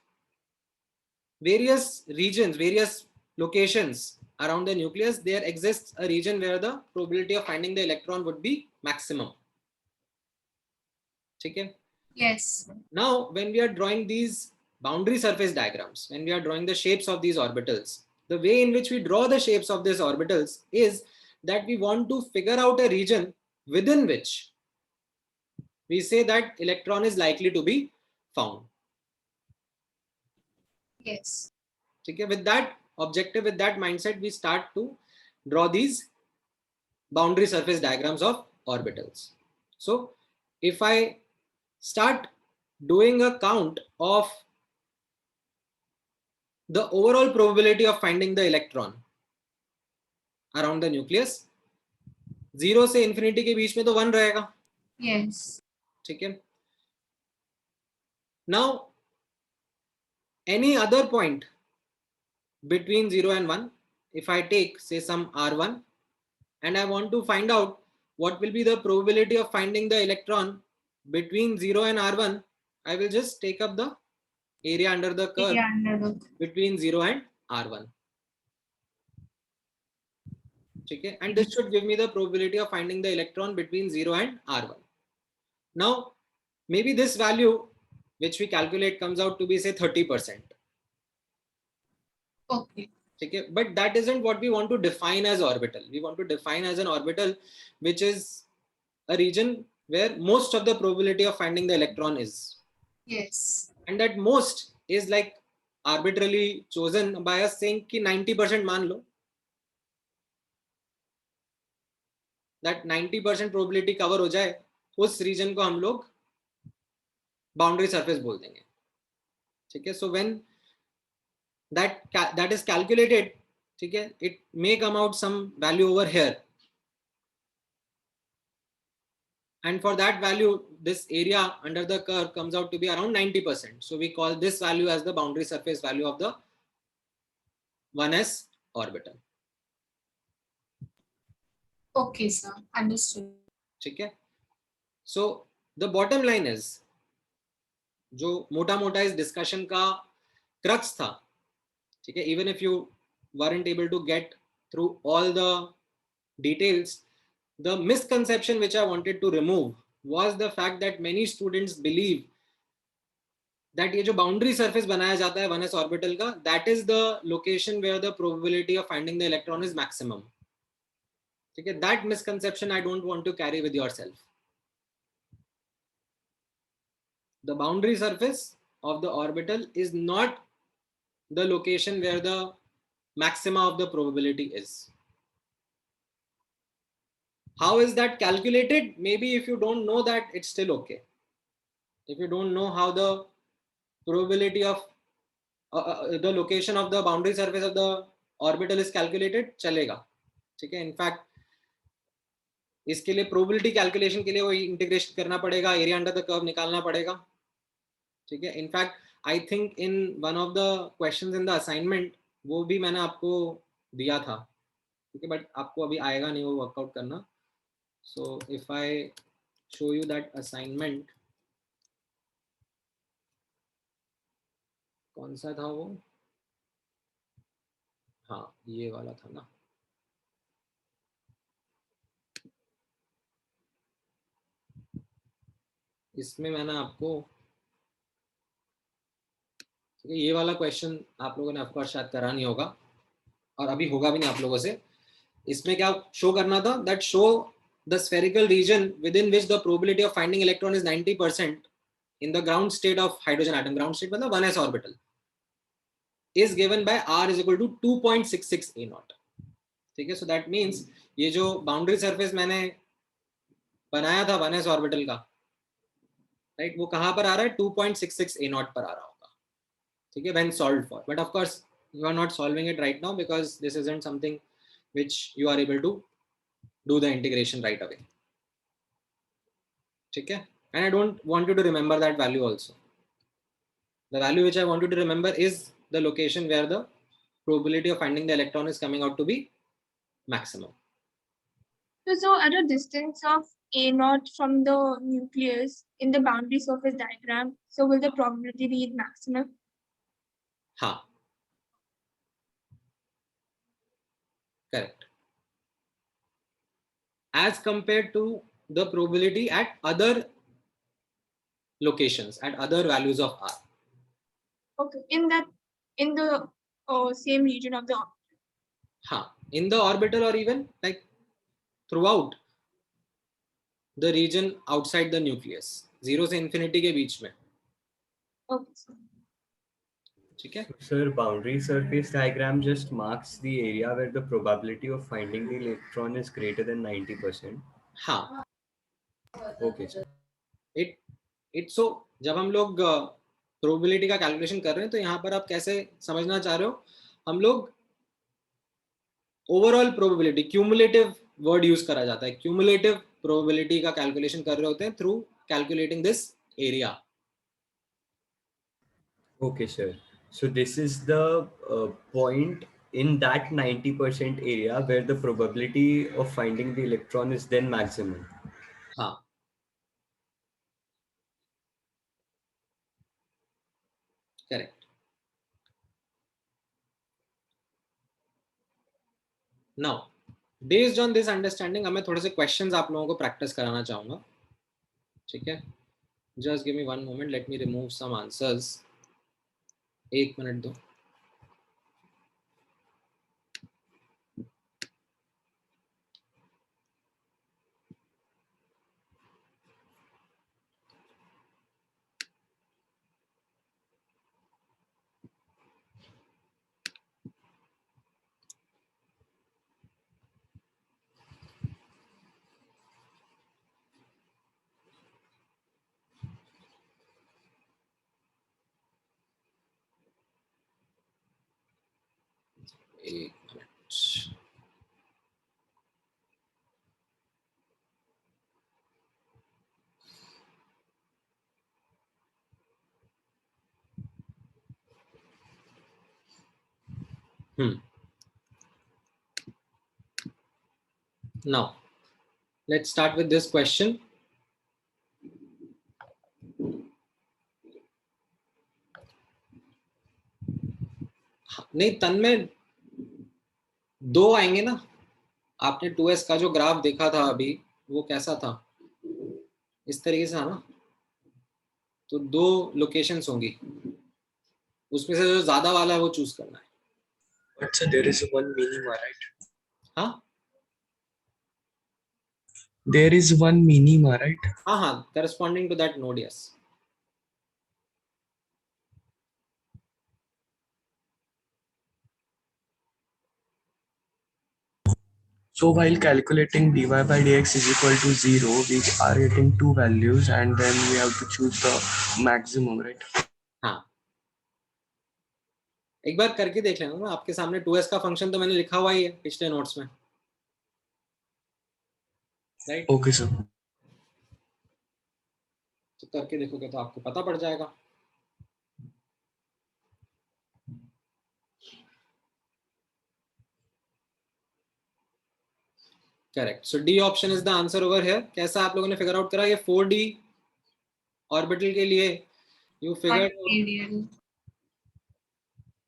various regions, various locations around the nucleus, there exists a region where the probability of finding the electron would be maximum. Okay? Yes. Now, when we are drawing these boundary surface diagrams, when we are drawing the shapes of these orbitals, the way in which we draw the shapes of these orbitals is that we want to figure out a region within which we say that electron is likely to be found. Yes. Okay, with that objective, with that mindset, we start to draw these boundary surface diagrams of orbitals. So if I start doing a count of the overall probability of finding the electron around the nucleus, 0 से infinity के बीच में तो 1 रहेगा. Yes. ठीक है. Now, any other point between 0 and 1, if I take say some R1 and I want to find out what will be the probability of finding the electron between 0 and R1, I will just take up the area under the curve between 0 and R1. Okay, and this should give me the probability of finding the electron between 0 and R1. Now, maybe this value which we calculate comes out to be say 30%. Okay. Okay, but that isn't what we want to define as orbital. We want to define as an orbital which is a region where most of the probability of finding the electron is. Yes. And that most is like arbitrarily chosen by us saying कि 90% मान लो. That 90% probability cover हो जाए, उस region को हम लोग बाउंड्री सरफेस बोल देंगे, ठीक है. So when that is calculated, ठीक है, it may come out some value over here, and for that value this area under the curve comes out to be around 90%. So we call this value as the boundary surface value of the 1s orbital. Okay, sir. Understood. ठीक है. So the bottom line is, जो मोटा मोटा इस डिस्कशन का क्रक्स था, ठीक है, even if you weren't able to get through all the details, the misconception which I wanted to remove was the fact that many students believe that ये जो boundary surface बनाया जाता है 1s orbital का, that is the location where the probability of finding the electron is maximum. ठीक है, that misconception I don't want to carry with yourself. The boundary surface of the orbital is not the location where the maxima of the probability is. How is that calculated? Maybe if you don't know that, it's still okay. If you don't know how the probability of the location of the boundary surface of the orbital is calculated, चलेगा, ठीक है. इनफैक्ट इसके लिए प्रोबेबिलिटी कैलकुलेशन के लिए वो इंटीग्रेशन करना पड़ेगा, एरिया अंडर द कर्व निकालना पड़ेगा, ठीक है. In fact I think in one of the questions in the assignment वो भी मैंने आपको दिया था, ठीक है, बट आपको अभी आएगा नहीं वो वर्कआउट करना. So if I show you that assignment, कौन सा था वो, हाँ ये वाला था ना. इसमें मैंने आपको, ठीक है, ये वाला क्वेश्चन आप लोगों ने ऑफकोर्स शायद करा नहीं होगा और अभी होगा भी नहीं आप लोगों से. इसमें क्या शो करना था, that show the spherical region within which the probability of finding electron is 90% in the ground state of hydrogen atom. Ground state मतलब 1s orbital is given by r is equal to 2.66 a naught. ठीक है. सो दैट मीन्स ये जो बाउंड्री सरफेस मैंने बनाया था 1s ऑर्बिटल का, राइट, वो कहां पर आ रहा है, 2.66 a naught पर आ रहा होगा, ठीक है, when solved for. But of course you are not solving it right now because this isn't something which you are able to do the integration right away, ठीक है. And I don't want you to remember that value also. The value which I want you to remember is the location where the probability of finding the electron is coming out to be maximum. So at a distance of a naught from the nucleus in the boundary surface diagram, so will the probability be maximum? हाँ, correct. As compared to the probability at other locations, at other values of r. Okay, in the same region of the orbital. हाँ, in the orbital or even like throughout the region outside the nucleus, 0 से infinity के बीच में. Okay. ठीक है. Sir, boundary surface diagram just marks the area where the probability of finding the electron is greater than 90%. हाँ. Okay, sir. It so जब हम लोग प्रोबेबिलिटी का कैलकुलेशन कर रहे हैं तो यहाँ पर आप कैसे समझना चाह रहे हो, हम लोग overall probability, cumulative word use करा जाता है, क्यूमुलेटिव प्रोबेबिलिटी का कैलकुलेशन कर रहे होते हैं through calculating this area. Okay, sir. So this is the point in that 90% area where the probability of finding the electron is then maximum. हाँ. Correct. Now, based on this understanding, मैं थोड़े से questions आप लोगों को practice कराना चाहूँगा, ठीक है. Just give me one moment. Let me remove some answers. एक मिनट दो. एक minute. Now, let's start with this question. नहीं, तन में 2 आएंगे ना. आपने 2s का जो ग्राफ देखा था अभी, वो कैसा था? इस तरीके से था ना. तो 2 लोकेशंस होंगी, उसमें से जो ज्यादा वाला है वो चूज करना है. But sir, there is one minima, right? हाँ There is one minima, right? हाँ, corresponding to that node, yes. So while calculating dy by dx is equal to 0, we are getting 2 values and then we have to choose the maximum, right? हाँ, एक बार करके देख लेना ना. आपके सामने 2s का फंक्शन तो मैंने लिखा हुआ ही है पिछले नोट्स में, राइट? Okay, sir. तो करके देखोगे तो आपको पता पड़ जाएगा. Correct. So D option is the answer over here. कैसा आप लोगों ने फिगर आउट करा? ये 4d ऑर्बिटल के लिए you figure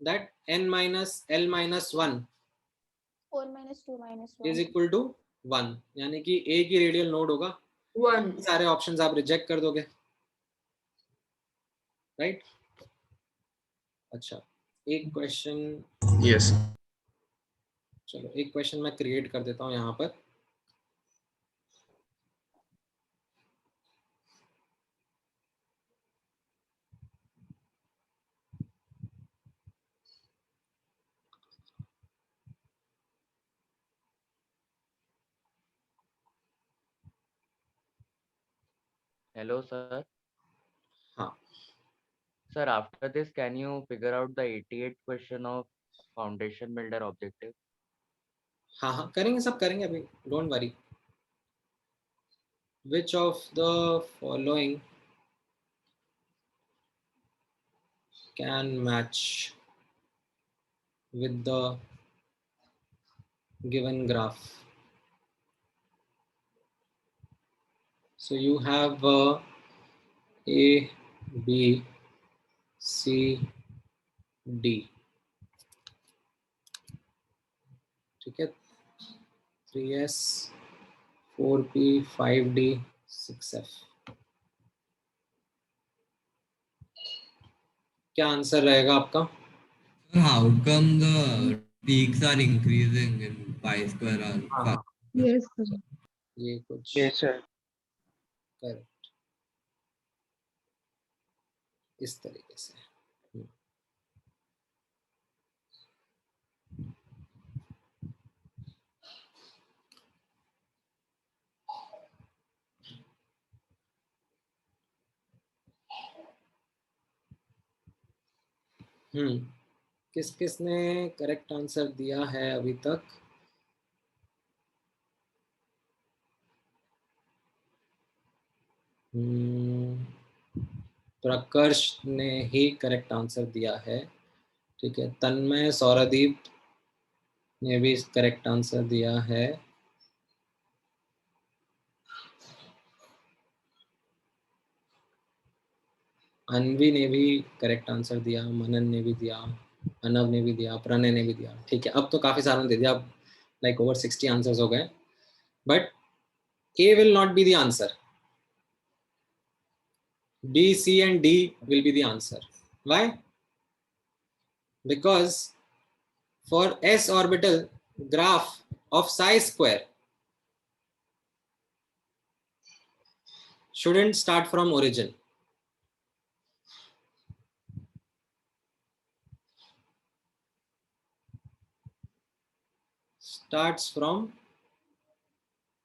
that n minus l minus 1 4 minus 2 minus 1 is equal to 1, यानी कि एक ही रेडियल नोड होगा. 1. सारे ऑप्शंस आप रिजेक्ट कर दोगे, राइट? अच्छा, एक क्वेश्चन. Yes. चलो एक क्वेश्चन मैं क्रिएट कर देता हूँ यहाँ पर. Hello, sir. हाँ. Sir, after this, can you figure out the 88th question of foundation builder objective? हाँ, करेंगे, सब करेंगे अभी, don't worry. Which of the following can match with the given graph? So you have A, B, C, D. ठीक है, 3S, 4P, 5D, 6F. क्या आंसर रहेगा आपका? How come the peaks are increasing in pi square alpha? Yes, sir. ये कुछ Yes, sir. करेक्ट इस तरीके से. किस किसने करेक्ट आंसर दिया है अभी तक? प्रकर्ष ने ही करेक्ट आंसर दिया है. ठीक है, तन्मय, सौरदीप ने भी करेक्ट आंसर दिया है. अनवी ने भी करेक्ट आंसर दिया, मनन ने भी दिया, अनव ने भी दिया, प्रणय ने भी दिया. ठीक है, अब तो काफी सारों ने दे दिया, अब लाइक ओवर 60 आंसर्स हो गए. But A will not be the answer. B, C and D will be the answer. Why? Because for S orbital, graph of psi square shouldn't start from origin. Starts from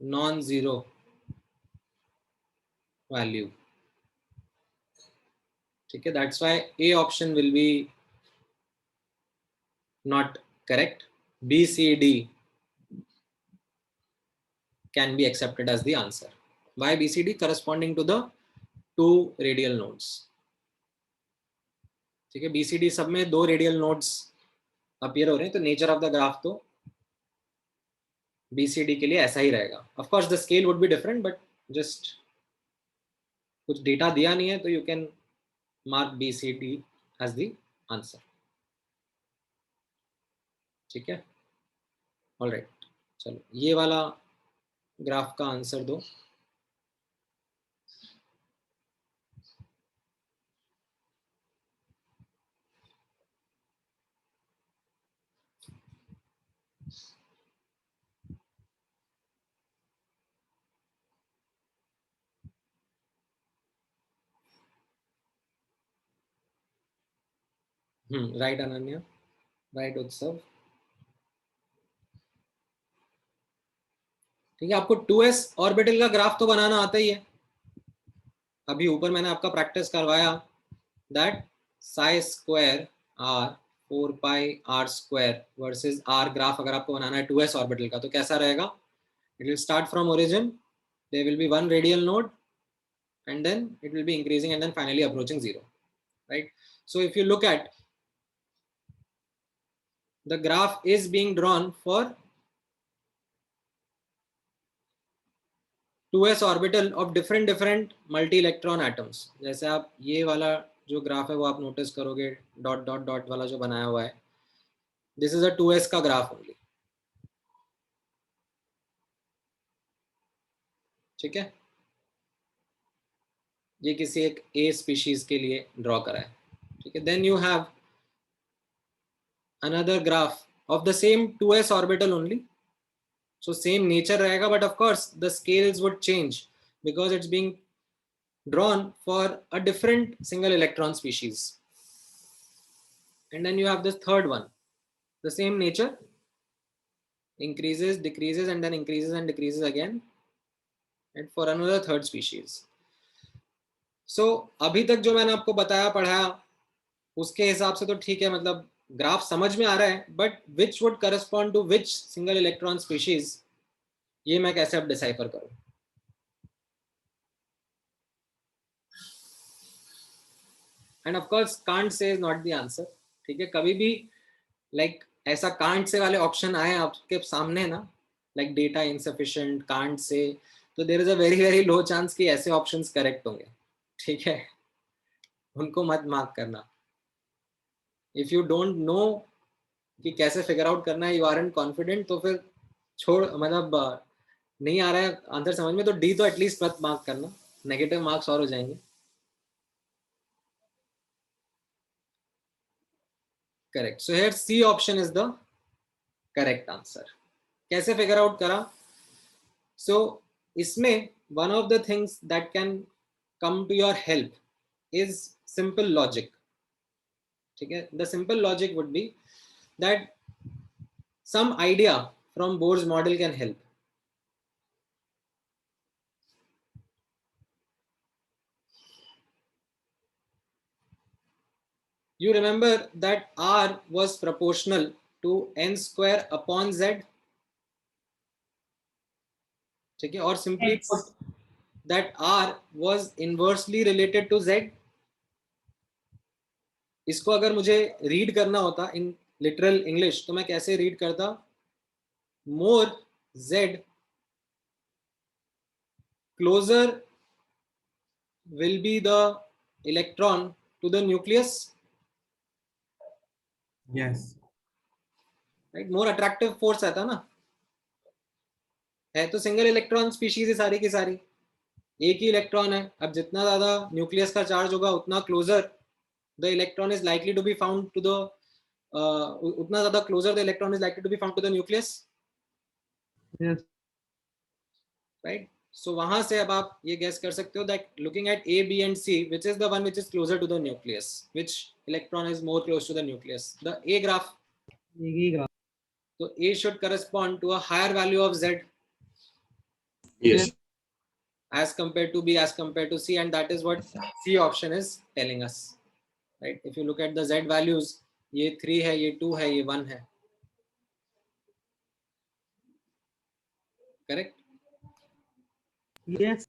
non-zero value. Okay, that's why A option will be not correct. BCD can be accepted as the answer. Why BCD? Corresponding to the 2 radial nodes. ठीक है, BCD सब में 2 radial nodes अपीयर हो रहे हैं, तो नेचर ऑफ द ग्राफ तो BCD के लिए ऐसा ही रहेगा. Of course the scale would be different, but just कुछ डेटा दिया नहीं है तो you can mark BCD as the answer. ठीक है, ऑलराइट. चलो ये वाला ग्राफ का आंसर दो. राइट अनन्या, राइट उत्सव. ठीक है, आपको 2s ऑर्बिटल का ग्राफ तो बनाना आता ही है. अभी ऊपर मैंने आपका प्रैक्टिस करवाया that Sai square r 4 pi r square versus r graph अगर आपको बनाना है 2s ऑर्बिटल का तो कैसा रहेगा. It will start from origin, there will be 1 radial node and then it will be increasing and then finally approaching 0, right? So if you look at the graph is being drawn for 2s orbital of different multi electron atoms. जैसे आप ये वाला जो ग्राफ है वो आप नोटिस करोगे, डॉट डॉट डॉट वाला जो बनाया हुआ है, दिस इज अ 2s का ग्राफ ओनली. ठीक है, ये किसी एक A स्पीशीज के लिए ड्रॉ करा है. ठीक है, then you have another graph of the same 2s orbital only, so same nature रहेगा, but of course the scales would change because it's being drawn for a different single electron species. And then you have this third one, the same nature, increases, decreases, and then increases and decreases again, and for another third species. So अभी तक जो मैंने आपको बताया पढ़ाया उसके हिसाब से तो ठीक है, मतलब ग्राफ समझ में आ रहा है, but which would correspond to which single electron species, ये मैं कैसे अब डिसाइफर करूं. And of course can't say is not the answer. ठीक है, कभी भी लाइक ऐसा कांट से वाले ऑप्शन आए आपके सामने ना, like data insufficient can't say, तो there is a very low chance कि ऐसे ऑप्शंस करेक्ट होंगे. ठीक है, उनको मत मार्क करना. इफ यू डोंट नो कि कैसे फिगर आउट करना है, यू आर एंड कॉन्फिडेंट, तो फिर छोड़, मतलब नहीं आ रहा है आंसर समझ में तो डी तो एटलीस्ट मत मार्क करना, नेगेटिव मार्क्स और हो जाएंगे. Correct. So here C option is the correct answer. कैसे फिगर आउट करा? सो इसमें one of the things that can come to your help is simple logic. ठीक है, the simple logic would be that some idea from Bohr's model can help. You remember that r was proportional to n square upon z. ठीक है, और simply put that r was inversely related to z. इसको अगर मुझे रीड करना होता इन लिटरल इंग्लिश तो मैं कैसे रीड करता? मोर z closer will be the electron to the nucleus. Yes. Right, more attractive force आता ना, है तो सिंगल इलेक्ट्रॉन स्पीशीज है सारी की सारी, एक ही इलेक्ट्रॉन है. अब जितना ज्यादा न्यूक्लियस का चार्ज होगा उतना closer the electron is likely to be found to the, उतना ज्यादा closer the electron is likely to be found to the nucleus. Right, so वहां से अब आप ये गेस कर सकते हो that looking at A, B and C, which is the one which is closer to the nucleus, which electron is more close to the nucleus. The A graph, so A should correspond to a higher value of Z. Yes. As compared to B, as compared to C, and that is what C option is telling us. Right, if you look at the Z values, ये 3 है, ये 2 है, ये 1 है. करेक्ट? Yes.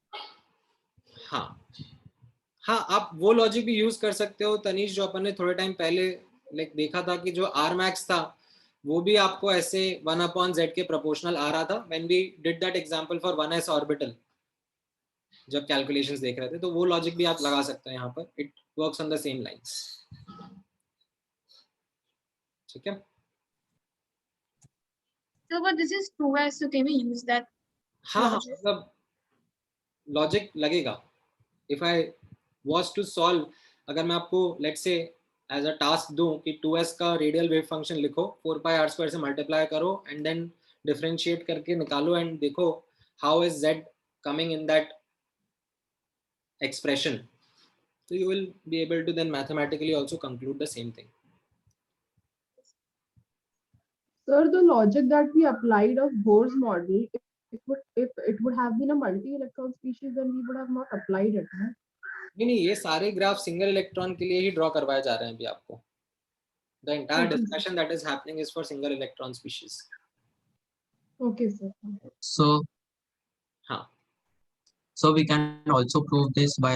हाँ हाँ, आप वो लॉजिक भी यूज कर सकते हो तनीश, जो अपन ने थोड़े टाइम पहले लाइक देखा था कि जो आर मैक्स था वो भी आपको ऐसे 1/z के प्रोपोर्शनल आ रहा था when we did that example for 1s orbital, जब कैलकुलेशंस देख रहे थे। तो वो लॉजिक भी आप लगा सकते हैं यहाँ पर, it works on the same lines. ठीक है? So, but this is 2s, so can we use that हाँ हाँ, logic? मतलब लॉजिक लगेगा। If I was to solve, अगर मैं आपको let's say as a task दूं कि 2s का रेडियल वेव फंक्शन लिखो, 4πr² से मल्टीप्लाई करो एंड देन डिफरेंशिएट करके निकालो एंड देखो how is z coming in that expression, so you will be able to then mathematically also conclude the same thing. Sir, the logic that we applied of Bohr's model, if it would have been a multi-electron species, then we would have not applied it. No? नहीं, ये सारे ग्राफ सिंगल इलेक्ट्रॉन के लिए ही ड्रॉ करवाए जा रहे हैं अभी आपको। The entire discussion that is happening is for single electron species. Okay, sir. So, हाँ, so we can also prove this by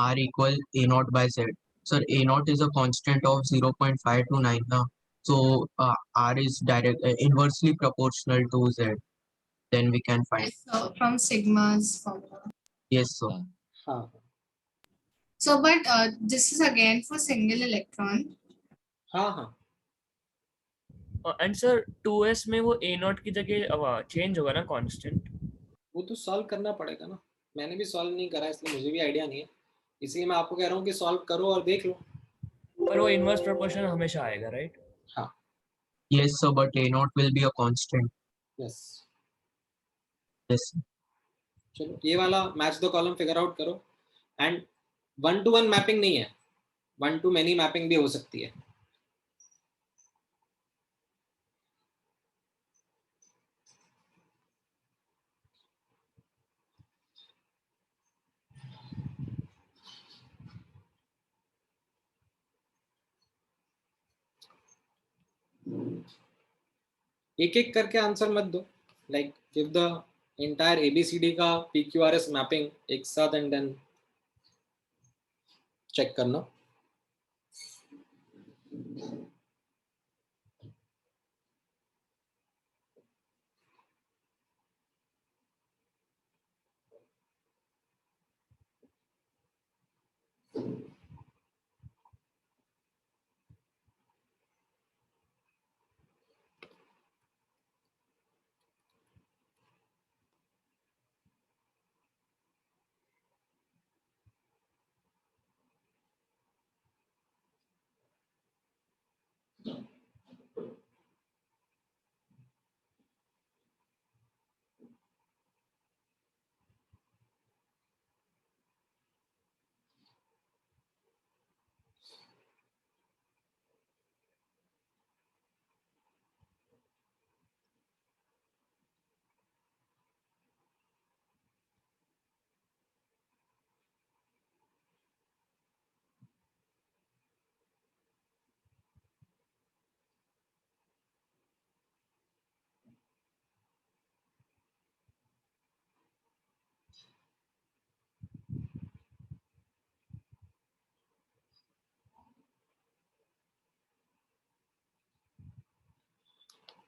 R equal A naught by Z. Sir, A naught is a constant of 0.529 now. So R is inversely proportional to Z. Then we can find. Yes, so from sigma's formula. Yes, sir. हाँ, So, but this is again for single electron. हाँ हाँ, एंड सर 2s में वो a नॉट की जगह चेंज होगा ना कांस्टेंट? वो तो सॉल्व करना पड़ेगा ना। मैंने भी सॉल्व नहीं करा, इसलिए मुझे भी आइडिया नहीं है, इसलिए मैं आपको कह रहा हूँ कि सॉल्व करो और देख लो। पर वो इनवर्स प्रोपोर्शनल हमेशा आएगा, राइट? हाँ, Yes, sir, but A naught will be a constant. Yes. Yes, sir. चलो ये वाला match the column figure out करो। एंड 1-to-1 मैपिंग नहीं है, 1-to-many मैपिंग भी हो सकती है। एक एक करके आंसर मत दो, like give the entire ABCD का PQRS मैपिंग एक साथ एंड देन चेक करना।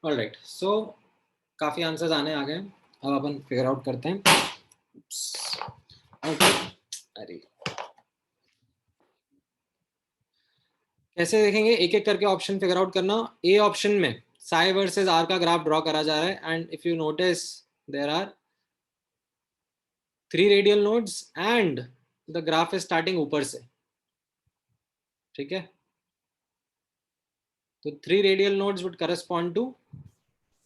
ऑलराइट, सो काफी आंसर्स आने आ गए हैं, अब अपन फिगर आउट करते हैं। ओके, अरे कैसे देखेंगे, एक एक करके ऑप्शन फिगर आउट करना। ए ऑप्शन में साई वर्सेस आर का ग्राफ ड्रॉ करा जा रहा है and if you notice there are 3 radial nodes and the graph is starting ऊपर से। ठीक है, तो 3 radial nodes would correspond to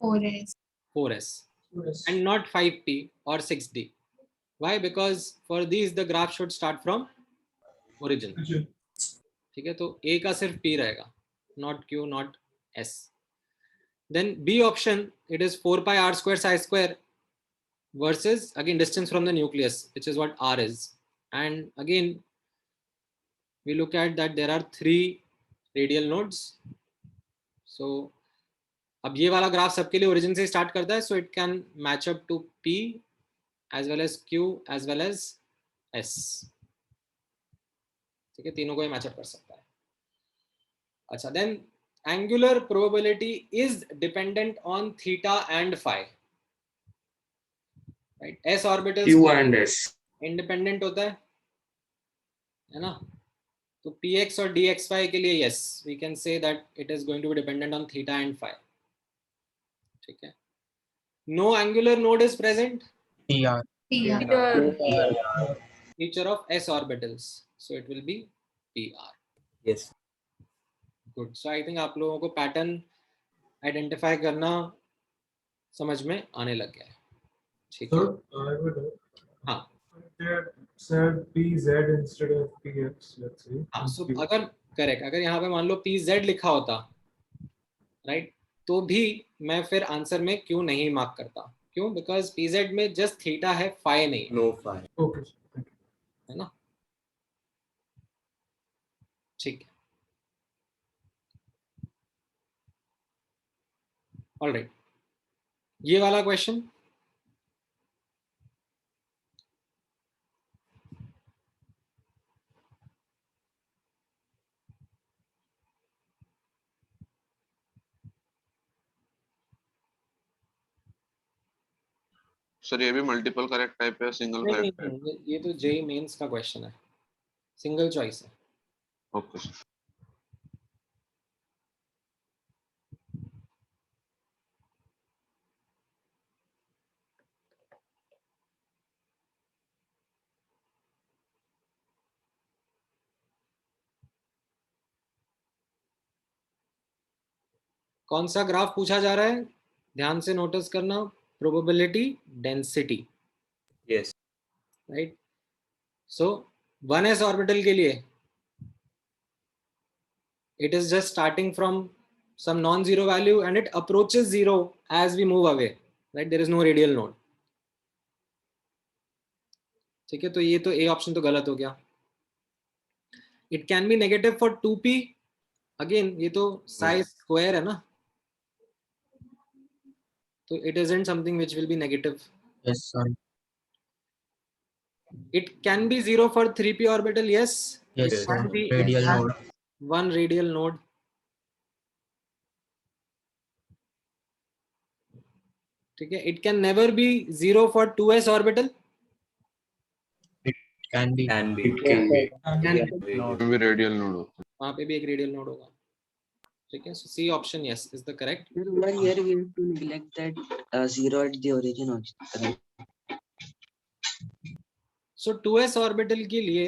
4s and not 5p or 6d. Why? Because for these the graph should start from origin. ठीक है, तो A का सिर्फ P रहेगा, not Q, not S. Then B option, it is 4πr² psi² versus again distance from the nucleus, which is what R is. And again we look at that there are 3 radial nodes. So अब ये वाला ग्राफ सबके लिए ओरिजिन से स्टार्ट करता है, so it can match up to P as well as Q as well as S. ठीक है, तीनों को ये मैचअप कर सकता है. अच्छा, then angular probability is dependent on theta and phi, right. S orbitals Q and S. Independent होता है ना. तो px और dxy के लिए yes, we can say that it is going to be dependent on theta and phi. ठीक है. No angular node is present. PR. Feature of s orbitals, so it will be PR. Yes. Good. So I think आप लोगों को पैटर्न आइडेंटिफाई करना समझ में आने लग गया है. ठीक है. हाँ. Said PZ instead of PX, let's say. हाँ, so अगर करेक्ट, अगर यहाँ पे मान लो PZ लिखा होता, राइट, तो भी मैं फिर आंसर में क्यों नहीं मार्क करता. क्यों? बिकॉज PZ में जस्ट थीटा है, फाई नहीं है. No phi. Okay. है ना. ठीक है. ऑलराइट, ये वाला क्वेश्चन सर ये भी मल्टीपल करेक्ट टाइप है, सिंगल करेक्ट टाइप? ये तो जेई मेंस का क्वेश्चन है, सिंगल चॉइस है. Okay sir. कौन सा ग्राफ पूछा जा रहा है, ध्यान से नोटिस करना. Probability density. Yes. राइट. सो 1s ऑर्बिटल के लिए it is just starting from some non-zero value and it approaches zero as we move away, right. There is no radial node. ठीक है, तो ये तो ए ऑप्शन तो गलत हो गया. It can be negative for 2p. Again ये तो साइज स्क्वायर है ना, तो it isn't something which will be negative. Yes, sir. It can be 0 for 3p orbital. Yes. Yes, It can sir. be, Radial it has node. one radial node. ठीक है. It can never be 0 for 2s orbital. Can be. Can be. Can be. भी रेडियल नोड होता है. वहाँ पे भी एक रेडियल नोड होगा. ठीक है. So C option yes is the correct. But here we have to neglect that 0 at the origin also, right? So 2s orbital के लिए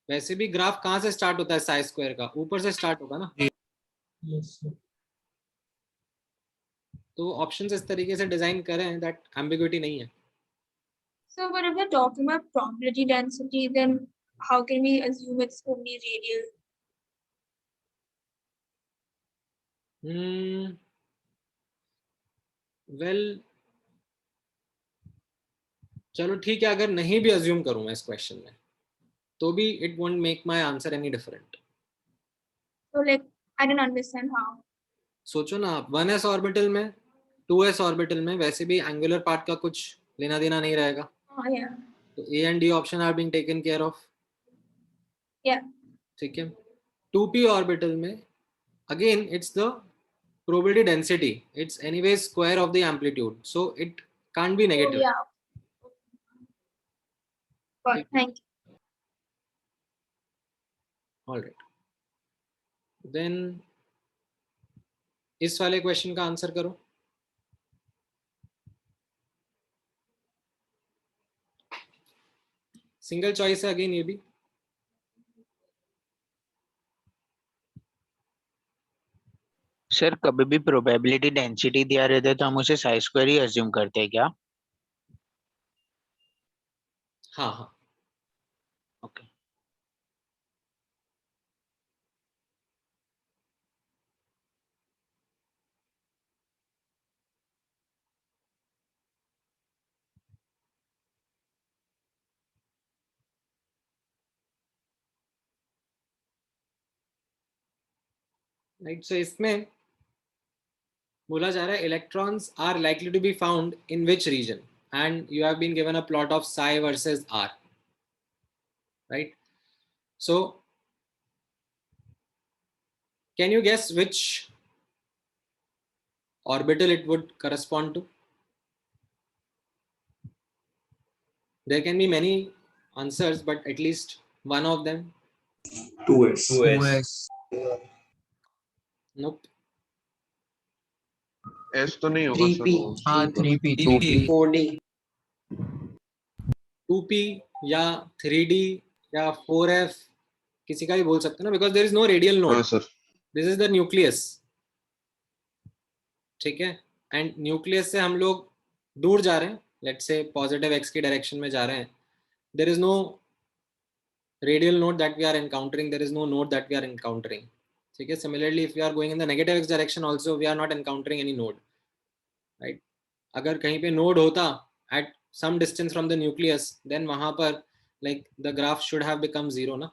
वैसे भी ग्राफ कहाँ से स्टार्ट होता है, साइज स्क्वायर का ऊपर से स्टार्ट होगा ना. Yes, sir. तो ऑप्शंस इस तरीके से डिजाइन करें दैट एम्बिग्युइटी नहीं है. So, but if we're talking about probability density, then how can we assume it's only radial? Well चलो ठीक है, अगर नहीं भी अज्यूम करूं मैं इस क्वेश्चन में, तो भी it won't make my answer any different. So, like, I don't understand how. सोचो ना आप, 1s ऑर्बिटल में 2s ऑर्बिटल में वैसे भी एंगुलर पार्ट का कुछ लेना देना नहीं रहेगा. Oh, yeah. तो A and D option are being taken care of. Yeah. ठीक है. 2p ऑर्बिटल में again it's the probability density, it's anyway square of the amplitude, so it can't be negative. Oh, yeah. But thank you. All right, then इस वाले क्वेश्चन का आंसर करो. सिंगल चॉइस है अगेन ये भी. सर कभी भी प्रोबेबिलिटी डेंसिटी दिया रहता है तो हम उसे साइ स्क्वायर ही अज्यूम करते हैं क्या? हाँ हाँ. ओके. राइट. सो इसमें बोला जा रहा है electrons are likely to be found in which region, and you have been given a plot of psi versus r, right? So can you guess which orbital it would correspond to? There can be many answers, but at least one of them. 2s. 2s. Nope. S तो नहीं होगा 3p. सर। हाँ 3p 3p 4d. 2p या 3d या 4f, किसी का भी बोल सकते हैं ना, because there is no radial node. हाँ sir. This is the nucleus. ठीक है, एंड न्यूक्लियस से हम लोग दूर जा रहे हैं, लेट्स से पॉजिटिव x की डायरेक्शन में जा रहे हैं. There is no radial node that we are encountering, there is no node that we are encountering. ठीक है, similarly if we are going in the negative x direction also we are not encountering any node, right? अगर कहीं पे node होता at some distance from the nucleus, then वहां पर like the graph should have become 0 ना.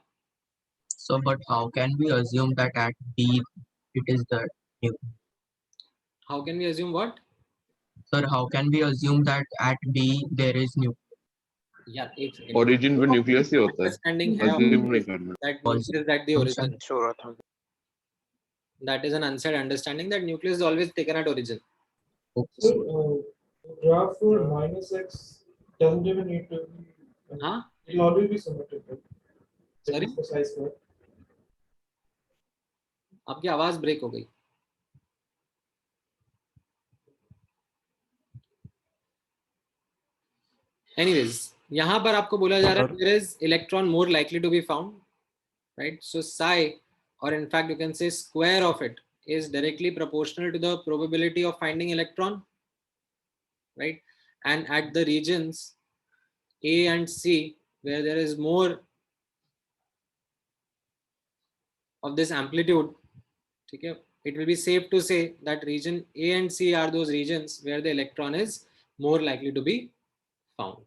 So but how can we assume that at B it is the How can we assume what? sir, how can we assume that at B there is nucleus? Yeah, एक second. Origin पे nucleus ही होता है। Understanding है Assume नहीं करना। that nucleus is at the origin. That is an unsaid understanding that nucleus is always taken at origin. So, graph for -x doesn't even need to be. Huh? It'll always be symmetrical. Sorry? Precise one. आपकी आवाज ब्रेक हो गई. Anyways, यहाँ पर आपको बोला जा रहा है there is electron more likely to be found, right? So psi, or in fact you can say square of it, is directly proportional to the probability of finding electron, right? And at the regions A and C where there is more of this amplitude, ठीक है, it will be safe to say that region A and C are those regions where the electron is more likely to be found.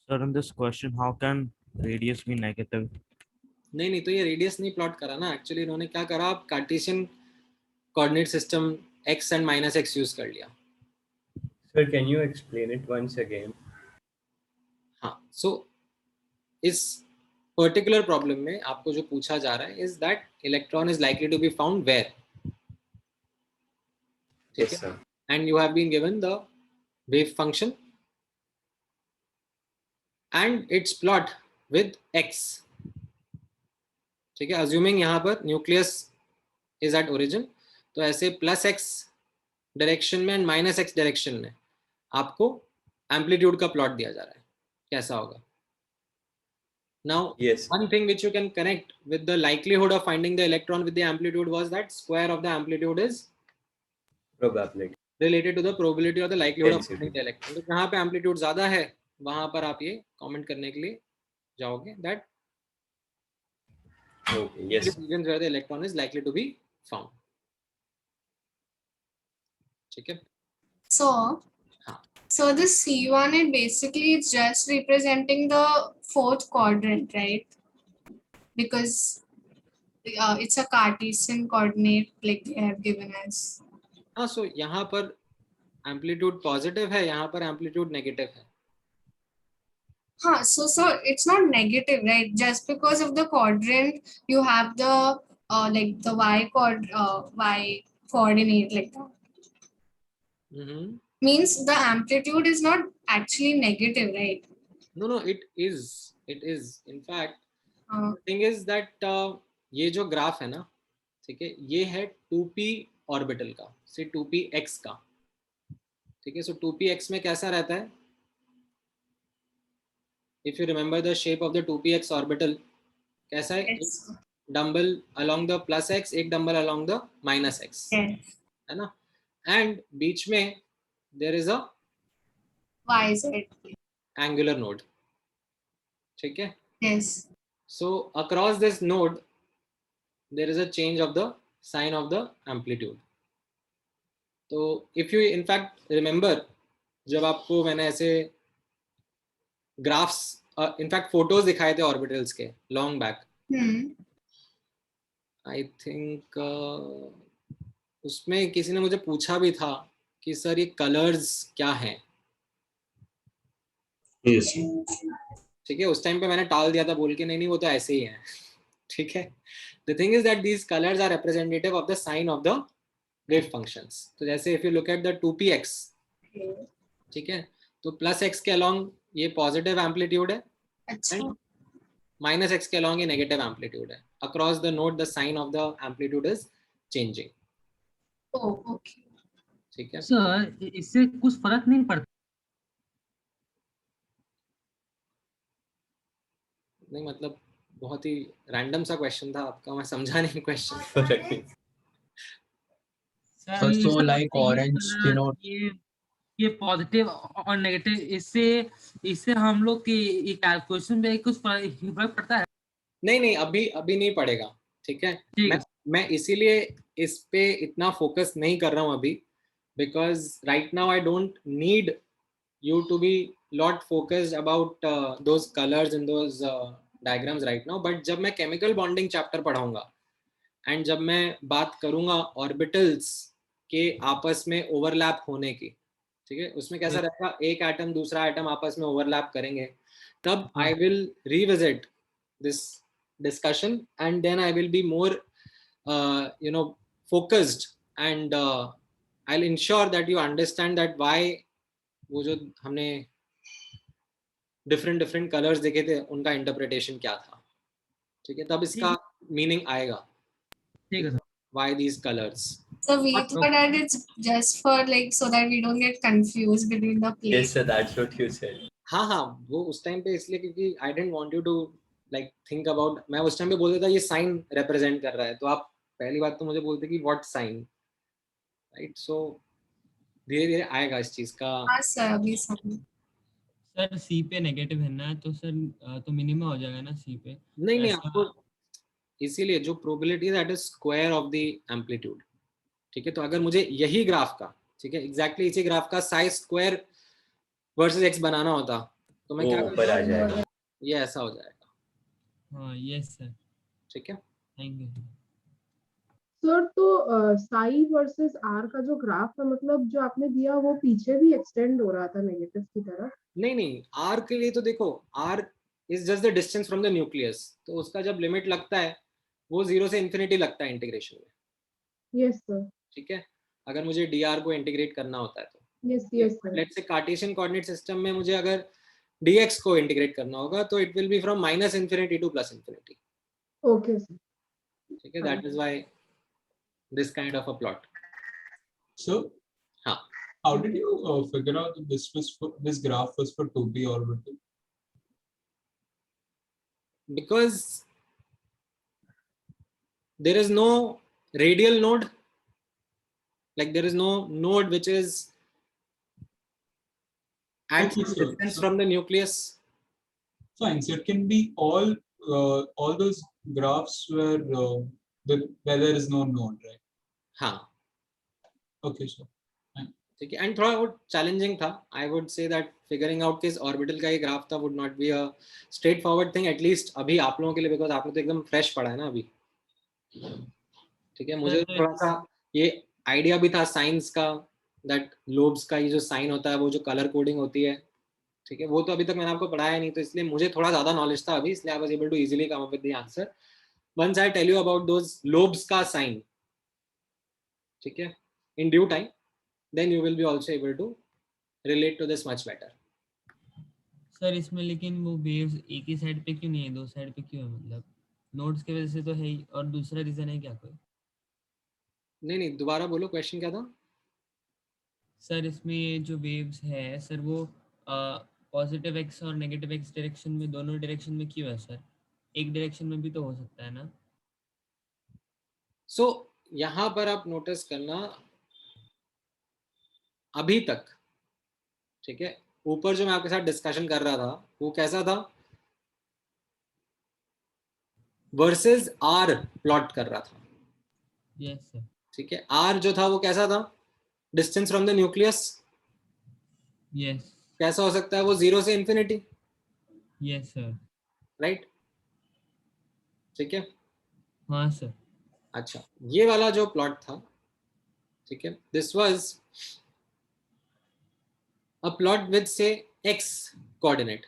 Sir, in this question, how can radius be negative? नहीं तो ये रेडियस नहीं प्लॉट करा ना, एक्चुअली इन्होंने क्या करा, आप Cartesian coordinate system x and -x use कर लिया. Sir, can you explain it once again? हाँ, so इस पर्टिकुलर प्रॉब्लम में आपको जो पूछा जा रहा है is that electron is likely to be found where. ठीक है, and you have been given the wave function and its plot with x. ठीक है, अज्यूमिंग यहाँ पर न्यूक्लियस इज एट ओरिजिन, तो ऐसे +x डायरेक्शन में एंड -x डायरेक्शन में आपको एम्पलीट्यूड का प्लॉट दिया जा रहा है. कैसा होगा? Now, yes, one thing which you can connect with the likelihood of finding the electron with the amplitude was that square of the amplitude is probability related to the probability or the likelihood Density. of finding the electron. तो जहाँ पे amplitude ज़्यादा है, वहाँ पर आप ये comment करने के लिए जाओगे that okay, yes, regions where the electron is likely to be found. ठीक है? So the C1 it basically is just representing the fourth quadrant, right? Because it's a Cartesian coordinate like they have given us. हाँ, so यहाँ पर amplitude positive है, यहाँ पर amplitude negative है. Huh, so it's not negative, right? Just because of the quadrant, you have the like the y coordinate like that. Mm-hmm. Means the amplitude is not actually negative, right? No, it is. It is. In fact, the thing is that ये जो ग्राफ है ना, ठीक है, ये है 2p ऑर्बिटल का, से 2px का. ठीक है, so 2px में कैसा रहता है? If you remember the shape of the 2px orbital, कैसा है? डंबल along the +x, एक डंबल along the -x, है ना? And बीच में there is a yz angular node. ठीक है? Yes. So across this node there is a change of the sign of the amplitude. तो if you in fact remember, जब आपको मैंने ऐसे ग्राफ्स in fact फोटोज दिखाए थे ऑर्बिटल्स के long back, आई थिंक उसमें किसी ने मुझे पूछा भी था कि सर ये कलर्स क्या हैं। ठीक है, उस टाइम पे मैंने टाल दिया था बोल के नहीं नहीं वो तो ऐसे ही है। ठीक है, the thing is that these colours are representative of the sign of the wave functions. तो जैसे if you look at the 2px, ठीक है, तो प्लस एक्स के अलोंग ये पॉजिटिव एम्पलीट्यूड है, माइनस एक्स के अलोंग ये नेगेटिव एम्पलीट्यूड है। Across the node the sign of the amplitude is changing. Okay ठीक है सर, इससे कुछ फर्क नहीं पड़ता? नहीं मतलब बहुत ही रैंडम सा क्वेश्चन था आपका, मैं समझा नहीं question. Sir so like orange denote ये पॉजिटिव और नेगेटिव, इससे हम लोग की कैलकुलेशन पे कुछ फर्क पड़ता है? नहीं अभी नहीं पड़ेगा। ठीक है, मैं इसीलिए इस पे इतना फोकस नहीं कर रहा हूँ अभी, because right now I don't need you to be lot focused about those colors in those diagrams right now. But जब मैं chemical bonding chapter पढ़ाऊंगा and जब मैं बात करूंगा orbitals के आपस में overlap होने की, ठीक है, उसमें कैसा रहेगा, एक एटम दूसरा एटम आपस में overlap करेंगे, तब I will revisit this discussion and then I will be more focused and I'll ensure that you understand that why वो जो हमने डिफरेंट कलर्स देखे थे उनका इंटरप्रिटेशन क्या था। ठीक है, तब इसका मीनिंग आएगा। ठीक है sir. Why these colors? So we thought that it's just for like so that we don't get confused between the places. Yes sir, that's what you said. हाँ वो उस टाइम पे इसलिए क्योंकि I didn't want you to like think about, मैं उस टाइम पे बोलता था ये साइन रिप्रेजेंट कर रहा है, तो आप पहली बात तो मुझे बोलते कि व्हाट साइन, राइट? सो धीरे धीरे आएगा इस चीज का। हाँ सर, अभी सर सी पे नेगेटिव है ना, तो सर तो मिनिमम हो जाएगा ना सी पे? नहीं आपको इसीलिए जो प्रोबेबिलिटी है that is square of the amplitude. ठीक है, तो अगर मुझे यही ग्राफ का, ठीक है, एग्जैक्टली इसी ग्राफ का साइज स्क्वायर वर्सेस एक्स बनाना होता तो मैं क्या ऊपर आ जाएगा, ये ऐसा हो जाएगा। हाँ यस सर। ठीक है, थैंक यू सर। तो साई वर्सेस आर का जो ग्राफ था, मतलब जो आपने दिया वो पीछे भी एक्सटेंड हो रहा था नेगेटिव की तरफ? नहीं आर के लिए तो देखो, r is just the distance from the nucleus, तो उसका जब लिमिट लगता है वो 0 से इन्फिनिटी लगता है इंटीग्रेशन में। Yes sir. ठीक है, अगर मुझे डी को इंटीग्रेट करना होता है तो yes sir. Let's say Cartesian coordinate system में मुझे अगर dx को इंटीग्रेट करना होगा तो it will be from -infinity to +infinity। Okay sir. ठीक है, that is why this kind of a plot. So how did you figure out that this graph was for 2p orbital? Because there is no radial node, like there is no node which is at some distance from the nucleus. Fine, so it can be all those graphs where there is no node, right? हाँ, okay sir. ठीक है, एंड थोड़ा बहुत चैलेंजिंग था। I would say that figuring out किस ऑर्बिटल का ये ग्राफ था would not be a straight forward thing, at least अभी आप लोगों के लिए, बिकॉज आपने तो एकदम फ्रेश पढ़ा है ना अभी। ठीक है, मुझे थोड़ा सा ये आइडिया भी था साइंस का, दैट लोब्स का ये जो साइन होता है वो जो कलर कोडिंग होती है, ठीक है, वो तो अभी तक मैंने आपको पढ़ाया नहीं, तो इसलिए मुझे थोड़ा ज्यादा नॉलेज था अभी, इसलिए I was able to easily come up with the answer once I tell you about those lobes का साइन। ठीक है, in due time then you will be also able to relate to this much better. Sir इसमें लेकिन वो वेव्स एक ही साइड पे क्यों नहीं है, दो साइड पे क्यों है? मतलब नोड्स की वजह से तो है ही, और दूसरा रीजन है क्या कोई? नहीं दोबारा बोलो, क्वेश्चन क्या था? सर इसमें ये जो वेव्स है सर वो पॉजिटिव एक्स और नेगेटिव एक्स डायरेक्शन में, दोनों डायरेक्शन में क्यों है सर? एक डायरेक्शन में भी तो हो सकता है ना? सो यहाँ पर आप नोटिस करना, अभी तक, ठीक है, ऊपर जो मैं आपके साथ डिस्कशन कर रहा था वो कैसा था, वर्सेस आर प्लॉट कर रहा था। Yes sir. ठीक है, आर जो था वो कैसा था, distance from the nucleus. Yes. कैसा हो सकता है वो 0 से इन्फिनिटी? Yes sir. राइट, ठीक है। हाँ सर। अच्छा, ये वाला जो प्लॉट था, ठीक है, this was a plot with say x coordinate,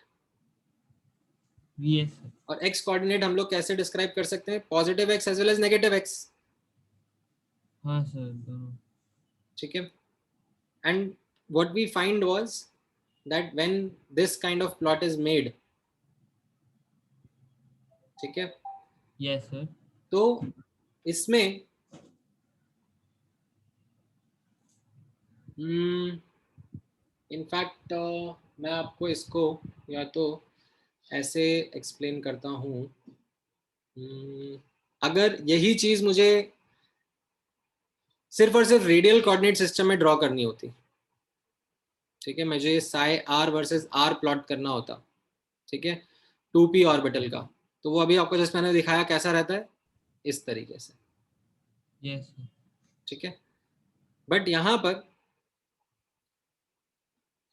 yes sir. और x कोऑर्डिनेट हम लोग कैसे डिस्क्राइब कर सकते हैं? Positive x as well as negative x, हाँ सर दोनों. ठीक है. And what we find was that when this kind of plot is made, ठीक है, yes sir. तो इसमें इनफैक्ट मैं आपको इसको या तो ऐसे एक्सप्लेन करता हूँ. अगर यही चीज मुझे सिर्फ और सिर्फ रेडियल कोऑर्डिनेट सिस्टम में ड्रॉ करनी होती, ठीक है, मुझे psi r versus r plot करना होता, ठीक है, 2p ऑर्बिटल का, तो वो अभी आपको जस्ट मैंने दिखाया कैसा रहता है, इस तरीके से, yes sir. ठीक है. बट यहाँ पर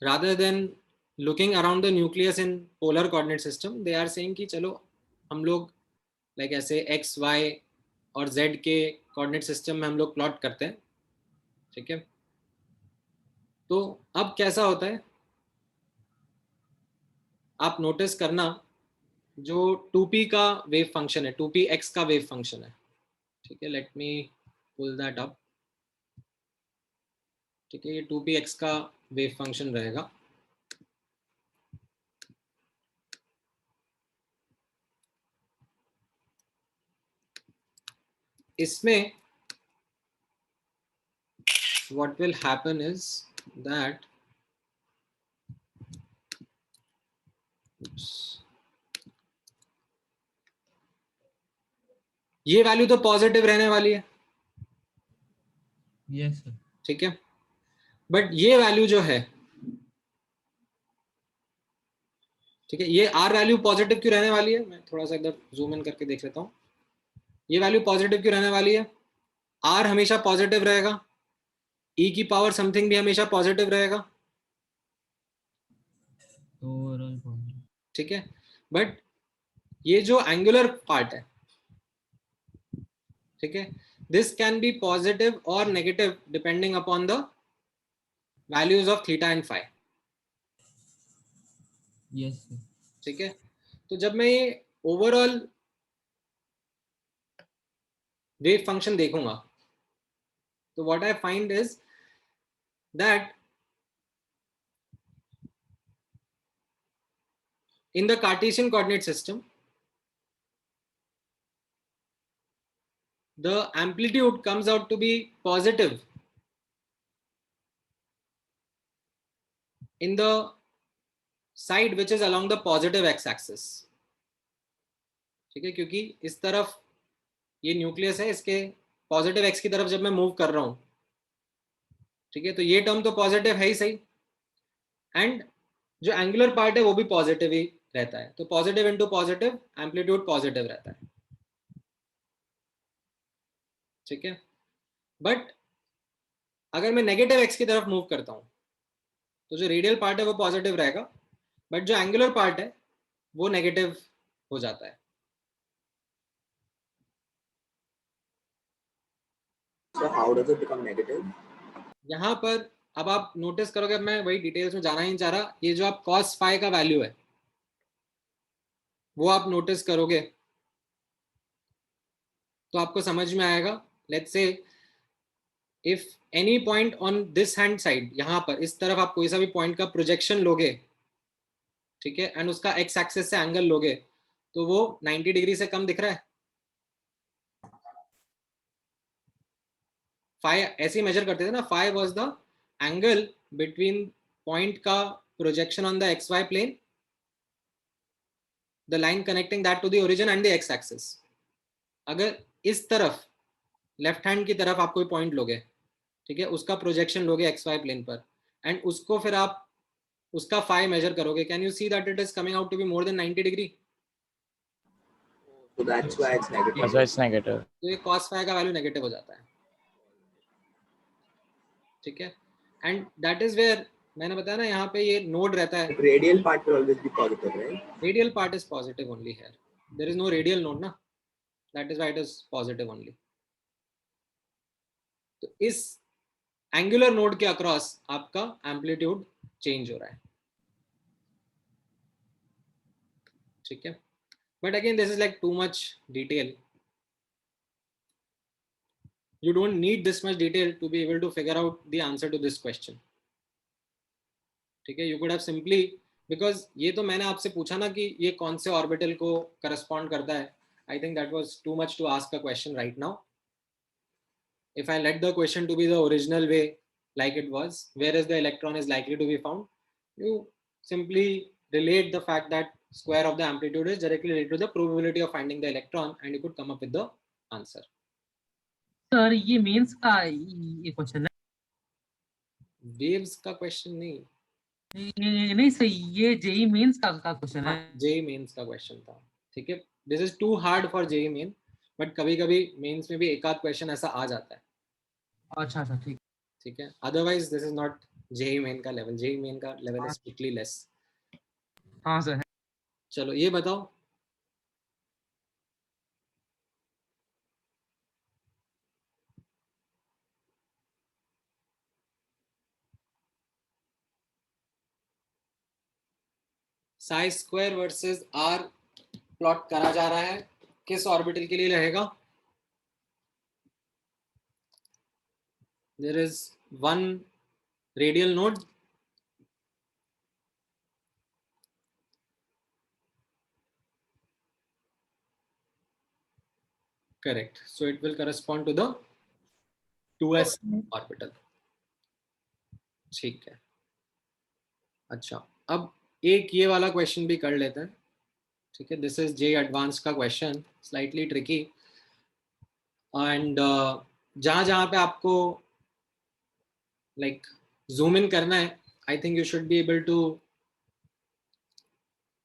rather than looking around the nucleus in polar coordinate system, they are saying कि चलो हम लोग like ऐसे x, y और z के कोऑर्डिनेट सिस्टम में हम लोग प्लॉट करते हैं, ठीक है. तो अब कैसा होता है, आप नोटिस करना, जो 2p का वेव फंक्शन है, 2px का वेव फंक्शन है, ठीक है, let me pull that up, ठीक है, ये 2px का वेव फंक्शन रहेगा. इसमें what will happen is that ये वैल्यू तो पॉजिटिव रहने वाली है, yes sir. ठीक है, बट ये वैल्यू जो है, ठीक है, ये आर वैल्यू पॉजिटिव क्यों रहने वाली है? मैं थोड़ा सा इधर जूम इन करके देख लेता हूँ. ये वैल्यू पॉजिटिव क्यों रहने वाली है? आर हमेशा पॉजिटिव रहेगा, ई की पावर समथिंग भी हमेशा पॉजिटिव रहेगा, ओवरऑल पॉजिटिव, ठीक है. बट ये जो एंगुलर पार्ट है, ठीक है, दिस कैन बी पॉजिटिव और negative depending upon the values of theta and phi, yes sir. ठीक है. तो जब मैं ये ओवरऑल वेव फंक्शन देखूंगा, तो what I find is that in the Cartesian coordinate system, the amplitude comes out to be positive in the side which is along the positive x-axis, ठीक है, क्योंकि इस तरफ ये न्यूक्लियस है, इसके पॉजिटिव x की तरफ जब मैं मूव कर रहा हूं, ठीक है, तो ये टर्म तो पॉजिटिव है ही सही, एंड जो एंगुलर पार्ट है वो भी पॉजिटिव ही रहता है, तो positive into positive, amplitude positive रहता है, ठीक है. बट अगर मैं नेगेटिव x की तरफ मूव करता हूं, तो जो रेडियल पार्ट है वो पॉजिटिव रहेगा, बट जो एंगुलर पार्ट है वो नेगेटिव हो जाता है. So how does it become negative? यहाँ पर अब आप नोटिस करोगे, अब मैं वही डिटेल्स में जाना ही नहीं चाह रहा, ये जो आप cos phi का वैल्यू है वो आप नोटिस करोगे तो आपको समझ में आएगा. Let's say if any point on this hand side, यहाँ पर इस तरफ आप कोई सा भी पॉइंट का प्रोजेक्शन लोगे, ठीक है, एंड उसका एक्स एक्सिस से एंगल लोगे, तो वो 90 डिग्री से कम दिख रहा है. फाई ऐसे मेजर करते थे ना, phi was the angle between point का projection on the X Y plane, the line connecting that to the origin and the x axis. अगर इस तरफ लेफ्ट हैंड की तरफ आप कोई पॉइंट लोगे, ठीक है, उसका प्रोजेक्शन लोगे एक्स वाई प्लेन पर, एंड उसको फिर आप उसका फाई मेजर करोगे, can you see that it is coming out to be more than 90 degree. So that's why it's negative. That's why it's negative. तो ये cos phi का वैल्यू नेगेटिव हो जाता है, ठीक है. एंड दैट इज वेयर मैंने बताया ना, यहाँ पे ये नोड रहता है. Radial part will always be positive, right? Radial part is positive only here. There is no radial node, na. That is why it is positive only. तो इस एंगुलर नोड के अक्रॉस आपका एम्पलीट्यूड चेंज हो रहा है, ठीक है. But again this is like too much detail. You don't need this much detail to be able to figure out the answer to this question. ठीक है, you could have simply, because ये तो मैंने आपसे पूछा ना कि ये कौन से ऑर्बिटल को करस्पॉन्ड करता है. I think that was too much to ask a question right now. If I let the question to be the original way, like it was, where is the electron is likely to be found, you simply relate the fact that square of the amplitude is directly related to the probability of finding the electron, and you could come up with the answer. Sir ये मेंस का ये क्वेश्चन है, वेव्स का क्वेश्चन नहीं. नहीं सही, ये जेई मेंस का क्वेश्चन है. जेई मेंस का क्वेश्चन था, ठीक है. This is too hard for JEE Main, but कभी कभी मेंस में भी एक आध क्वेश्चन ऐसा आ जाता है. अच्छा अच्छा ठीक, ठीक है. Otherwise this is not JEE Main का लेवल. जेई मेन का लेवल इज स्ट्रिक्टली लेस. हाँ सर. चलो ये बताओ, psi square versus r plot करा जा रहा है, किस ऑर्बिटल के लिए रहेगा? There is one radial node, correct, so it will correspond to the 2s orbital. ठीक है. अच्छा, अब एक ये वाला क्वेश्चन भी कर लेते हैं, ठीक है. दिस इज जे एडवांस का क्वेश्चन, स्लाइटली ट्रिकी, एंड जहां जहां पे आपको लाइक जूम इन करना है, I think you should be able to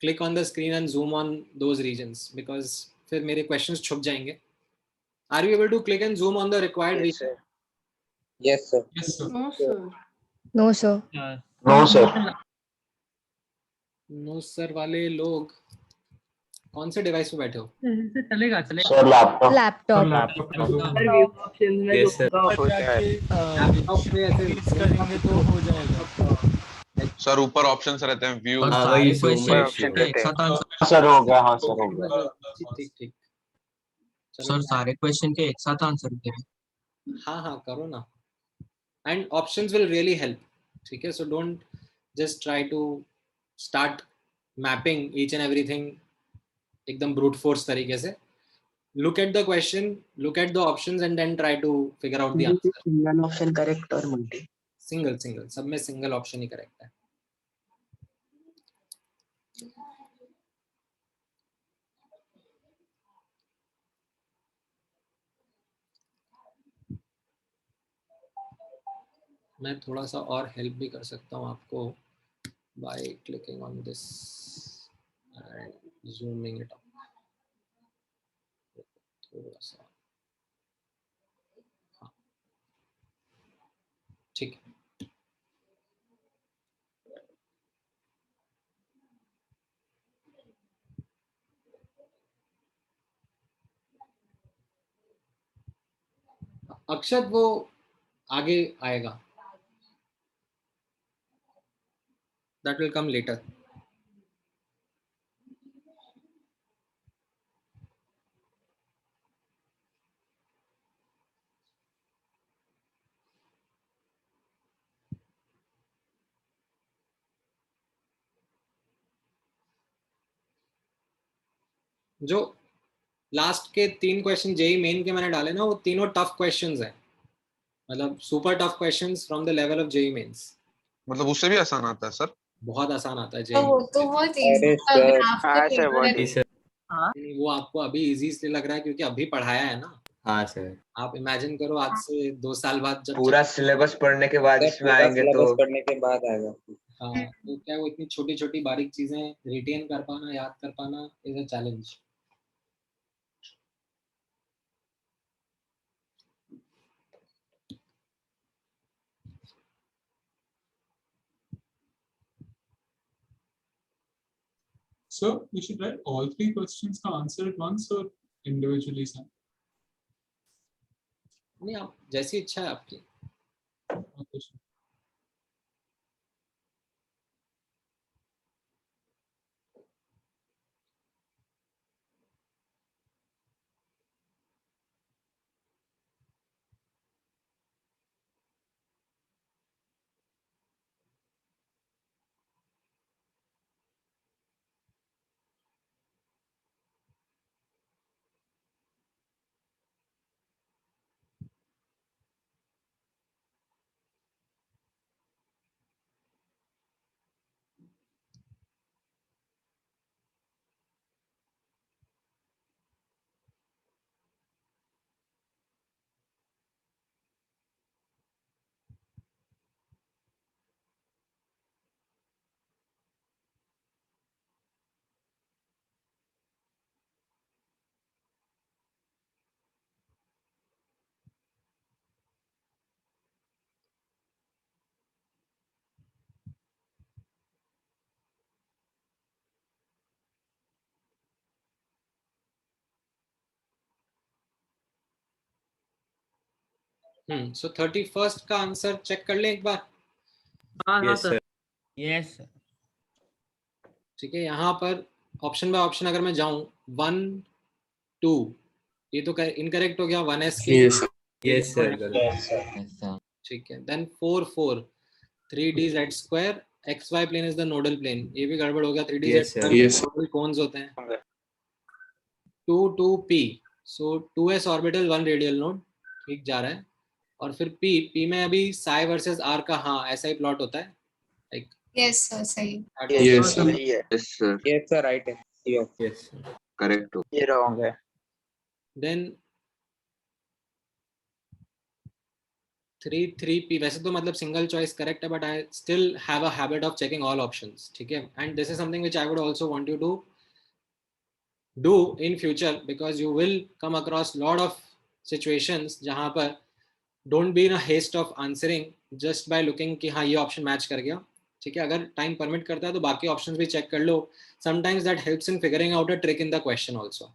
click on the screen and zoom on those regions, because फिर मेरे क्वेश्चंस छुप जाएंगे. Are you able to click and zoom on the required region? Yes, sir. No, sir. No, sir. No, sir. No sir वाले लोग कौन से डिवाइस पे बैठे हो? चलेगा चलेगा. Sir, laptop. Laptop. Yes, sir. Laptop पे ऐसे करेंगे तो हो जाएगा. सर ऊपर ऑप्शंस रहते हैं, व्यू. हाँ वही क्वेश्चन के एक साथ आंसर. Sir, हो गया. हाँ, sir, हो गया. ठीक ठीक. सर सारे क्वेश्चन के एक साथ आंसर करें. हाँ हाँ करो ना, and options will really help, ठीक है. So don't just try to start mapping each and everything एकदम ब्रूट फोर्स तरीके से. Look at the question, look at the options and then try to figure out the answer. Single option correct or multi? Single single, सब में सिंगल ऑप्शन ही करेक्ट है. मैं थोड़ा सा और हेल्प भी कर सकता हूँ आपको by clicking on this and zooming it up थोड़ा सा. हाँ ठीक है. अक्षत वो आगे आएगा, that will come later. जो लास्ट के 3 क्वेश्चन जेई मेन के मैंने डाले ना, वो तीनों टफ क्वेश्चंस हैं, मतलब super tough questions from the level of JEE Mains. मतलब उससे भी आसान आता है सर? बहुत आसान आता है तो जेई. वो तो बहुत अरे easy sir. ग्राफ हाँ के सर, पेपर what है। is वो आपको अभी इजी इसलिए लग रहा है क्योंकि अभी पढ़ाया है ना. हाँ सर. आप इमेजिन करो आज से 2 साल बाद जब पूरा सिलेबस पढ़ने के बाद इसमें आएंगे तो पढ़ने के बाद आएगा. हाँ, तो क्या वो इतनी छोटी छोटी बारीक चीजें रिटेन कर पाना, याद कर पाना is a challenge. So we should write all 3 questions का answer at once or individually, sir? नहीं, आप जैसी इच्छा है आपकी. सो 31st का आंसर चेक कर लें एक बार. Yes, sir. Yes sir. ठीक है, यहाँ पर ऑप्शन बाय ऑप्शन अगर मैं जाऊं 1 2 ये तो इनकरेक्ट हो गया. 1s के Yes, sir. Yes, sir. ठीक है. Then 4 4 3d z square xy plane is the nodal plane. ये भी गड़बड़ हो गया. 3d z Yes, sir. square Yes, sir. Cones होते हैं. 2 2 p so 2s orbital 1 radial node ठीक जा रहा है. और फिर p में अभी psi वर्सेस r का हाँ ऐसा ही प्लॉट होता है. Like Yes, sir. सही. Yes, sir. Yes, sir. Yes, sir. Right. Yes. Yes, sir. Correct. ये wrong है. देन 3 3 p वैसे तो मतलब सिंगल चॉइस करेक्ट है, but I still have a habit of checking all options. ठीक है, and this is something which I would also want you to do in future, because you will come across lot of situations जहां पर don't be in a haste of answering just by looking कि हाँ ये ऑप्शन मैच कर गया. ठीक है, अगर टाइम परमिट करता है तो बाकी ऑप्शंस भी चेक कर लो. Sometimes that helps in figuring out a trick in the question also,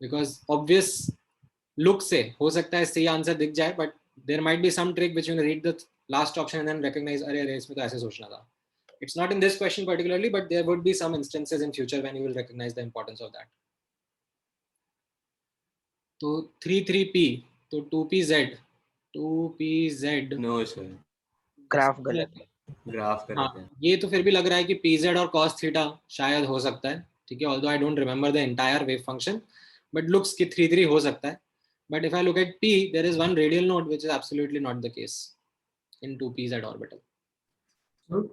because obvious look से हो सकता है सही आंसर दिख जाए, but there might be some trick which you read the last option and then recognise अरे अरे इसमें तो ऐसे सोचना था. It's not in this question particularly, but there would be some instances in future when you will recognize the importance of that. तो 3 3 p तो 2 p z 2 p z No, sir. Graph गलत है. ग्राफ हाँ करेक्ट है. ये तो फिर भी लग रहा है कि pz और cos थीटा शायद हो सकता है. ठीक है, although I don't remember the entire wave function, but looks कि 3 3 हो सकता है. But if I look at p, there is one radial node which is absolutely not the case in 2 pz orbital. So,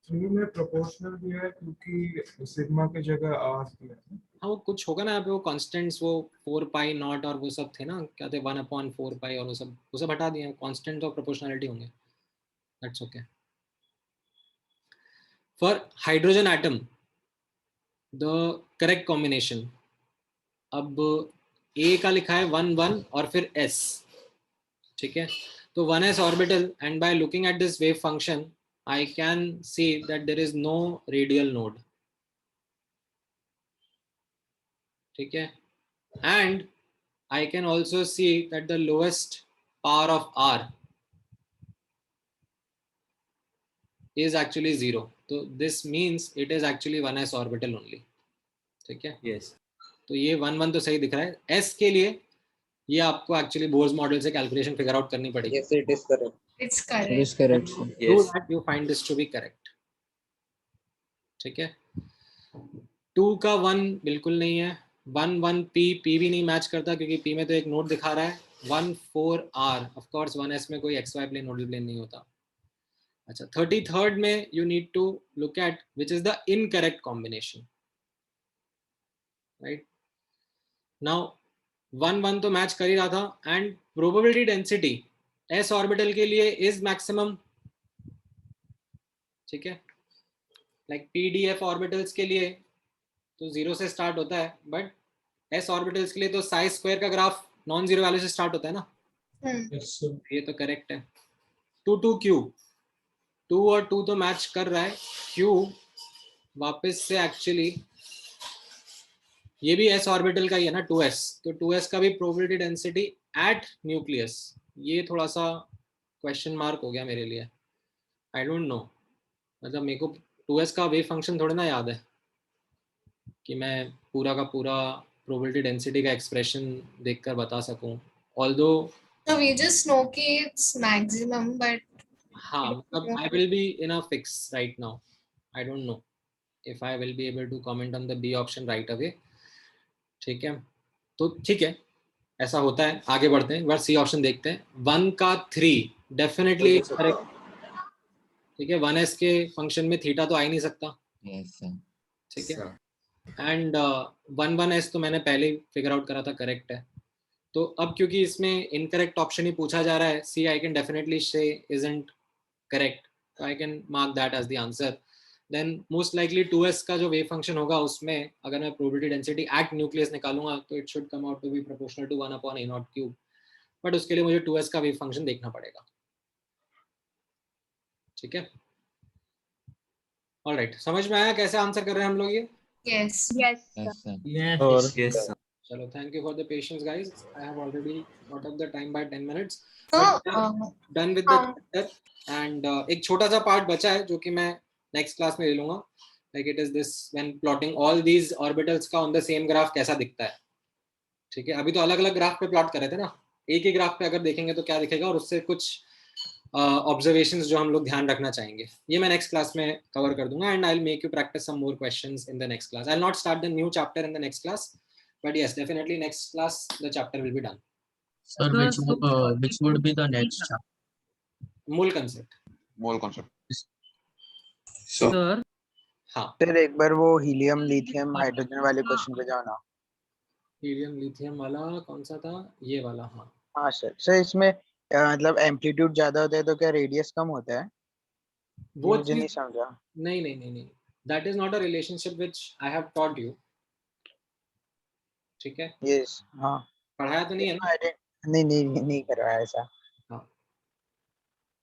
3 में प्रोपोर्शनल भी है क्योंकि सिग्मा की जगह r दिया है. हाँ वो कुछ होगा ना यहाँ पे, वो कांस्टेंट्स वो 4 पाई नॉट और वो सब थे ना, क्या थे 1/4 पाई और वो सब हटा दिए. कांस्टेंट और प्रोपोर्शनलिटी होंगे. That's okay. For hydrogen atom the correct combination, अब A का लिखा है 1 1 और फिर S. ठीक है, तो 1s orbital and by looking at this wave function I can see that there is no radial node. ठीक है, and I can also see that the lowest power of r is actually 0. So this means it is actually 1s orbital only. ठीक है, Yes. तो ये 1 1 तो सही दिख रहा है. s के लिए ये आपको एक्चुअली बोर्स मॉडल से कैलकुलेशन फिगर आउट करनी पड़ेगी. Yes, it is correct. It's correct. It is correct. Do Yes. that, you find this to be correct. ठीक है, 2 का 1 बिल्कुल नहीं है. 1 1 p भी नहीं मैच करता क्योंकि p में तो एक नोड दिखा रहा है. 1 4 r ऑफ कोर्स 1s में कोई xy प्लेन नोडल प्लेन नहीं होता. अच्छा, 33rd में you need to look at which is the incorrect combination. Right now 1 1 तो मैच कर ही रहा था, and probability density s orbital के लिए इज मैक्सिमम. ठीक है, लाइक pdf ऑर्बिटल्स के लिए तो 0 से स्टार्ट होता है, बट s ऑर्बिटल्स के लिए तो साई स्क्वायर का ग्राफ नॉन जीरो वैल्यू से स्टार्ट होता है ना. Yes, sir. ये तो करेक्ट है. 2 2 q 2 और 2 तो मैच कर रहा है. q वापस से एक्चुअली ये भी s ऑर्बिटल का ही है ना 2s, तो 2s का भी प्रोबेबिलिटी डेंसिटी एट न्यूक्लियस, ये थोड़ा सा क्वेश्चन मार्क हो गया मेरे लिए, आई डोंट नो, मतलब मेरे को 2s का वेव फंक्शन थोड़ा ना याद है कि मैं पूरा का पूरा प्रोबेबिलिटी डेंसिटी का एक्सप्रेशन देखकर बता सकूं, although So we just know कि it's maximum, but हाँ मतलब I will be in a fix right now. I don't know if I will be able to comment on the B option right away. ठीक है, तो ठीक है, ऐसा होता है, आगे बढ़ते हैं, एक बार सी ऑप्शन देखते हैं। 1 का 3 डेफिनेटली करेक्ट, ठीक है, 1s के फंक्शन में थीटा तो आ ही नहीं सकता, ठीक है, एंड 1s तो मैंने पहले फिगर आउट करा था, करेक्ट है। तो अब क्योंकि इसमें इनकरेक्ट ऑप्शन ही पूछा जा रहा है, सी आई कैन डेफिनेटली से isn't correct, so I can mark that as the answer. Then most likely 2s का जो wave function होगा उसमें अगर मैं probability density at nucleus निकालूंगा तो it should come out to be proportional to 1 upon a naught cube. But उसके लिए मुझे 2s का wave function देखना पड़ेगा, ठीक है। Alright, समझ में आया कैसे आंसर कर रहे हैं हम लोग ये? yes, Yes. चलो, thank you for the patience guys. I have already got up the time by 10 minutes. So, Done with the chapter, and एक छोटा सा पार्ट बचा है जो कि मैं नेक्स्ट क्लास में ले लूंगा, like it is this when plotting all these orbitals का on the same graph कैसा दिखता है, ठीक है। अभी तो अलग अलग ग्राफ पे प्लॉट कर रहे थे ना, एक ही ग्राफ पे अगर देखेंगे तो क्या दिखेगा, और उससे कुछ ऑब्जर्वेशंस जो हम लोग ध्यान रखना चाहेंगे, ये मैं नेक्स्ट क्लास में कवर कर दूंगा, and I will make you practice some more questions in the next class. I will not start the new chapter in the next class, but yes, definitely next class the chapter will be done. Sir, which would be the next chapter? Mole concept. Mole concept. So, sir हाँ, फिर एक बार वो हीलियम लिथियम हाइड्रोजन वाले क्वेश्चन पे जाओ ना। हीलियम लिथियम वाला कौन सा था, ये वाला, हाँ हाँ सर, सर इसमें मतलब एम्पलीट्यूड ज्यादा होता है तो क्या रेडियस कम होता है? वो मुझे नहीं समझा। नहीं नहीं नहीं नहीं, that is not a relationship which I have taught you, ठीक है। यस, हाँ पढ़ाया तो नहीं है ना? नहीं नहीं नहीं करवाया ऐसा। हाँ,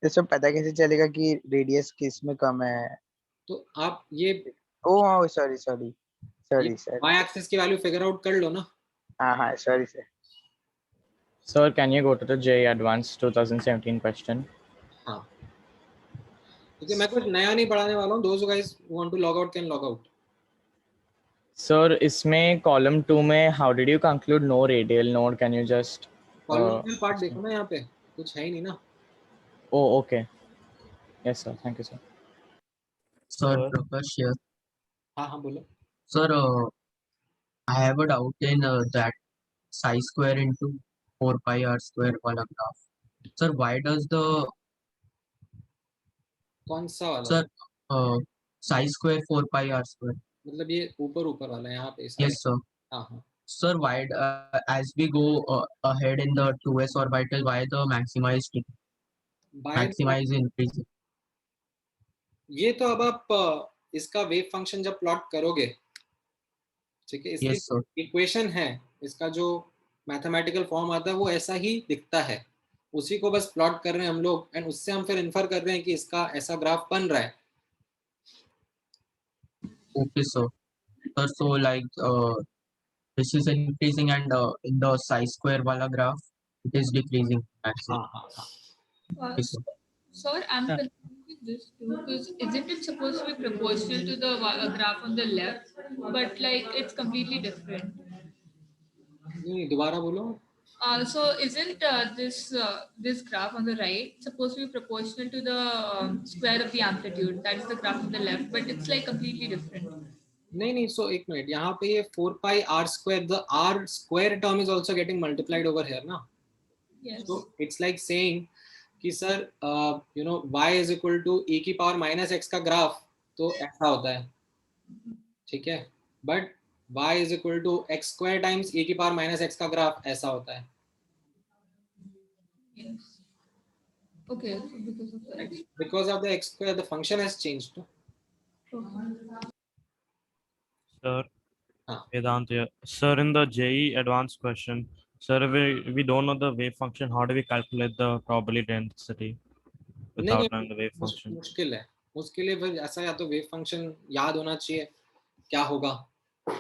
तो सब पता कैसे चलेगा कि रेडियस किस में कम है? तो आप ये oh sorry sorry sorry sir, y axis की वैल्यू फिगर आउट कर लो ना। हाँ हाँ sorry sir. Sir, can you go to the JEE Advanced 2017 question? हाँ, ठीक है, मैं कुछ नया नहीं पढ़ाने वाला हूँ, those who guys want to log out can log out. Sir, इसमें column 2 में how did you conclude no radial node? Can you just Polynomial part देखो ना, यहाँ पे कुछ है ही नहीं ना। Oh, okay. Yes, sir. Thank you, sir. Sir, Prakash here. हाँ हाँ बोलो। Sir, I have a doubt in that psi square into 4 pi r square वाला graph. Sir, why does the कौन सा वाला? sir psi square 4 pi r square? मतलब ये ऊपर ऊपर वाला यहाँ पे? Yes, sir. हाँ हाँ। Sir, why as we go ahead in the 2s orbital, why the maxima is increasing? ये तो अब आप इसका वेव फंक्शन जब प्लॉट करोगे, ठीक है, इसकी इक्वेशन है, इसका जो मैथमेटिकल फॉर्म आता है वो ऐसा ही दिखता है, उसी को बस प्लॉट कर रहे हैं हम लोग, एंड उससे हम फिर इन्फर कर रहे हैं कि इसका ऐसा ग्राफ बन रहा है। Okay, sir. So like this is increasing, and in the psi square wala graph it is decreasing actually. Okay, sir. Sir, I'm confused with this too, because isn't it supposed to be proportional to the graph on the left, but like it's completely different. नहीं, दोबारा बोलो। So isn't this graph on the right supposed to be proportional to the square of the amplitude? That is the graph on the left, but it's like completely different. नहीं नहीं, so एक मिनट, यहाँ पे ये 4 pi r square, the r square term is also getting multiplied over here ना? Yes. So it's like saying कि sir you know y is equal to e की पावर माइनस x का ग्राफ तो ऐसा होता है, ठीक है, but y is equal to x square times e की पावर माइनस x का ग्राफ ऐसा होता है। Yes. Okay, so because of the x square the function has changed. Sir, Vedant here. Sir, in the JEE advanced question, sir, we don't know the wave function. How do we calculate the probability density without knowing the wave function? मुश्किल है, उसके लिए फिर ऐसा या तो वेव फंक्शन याद होना चाहिए क्या होगा,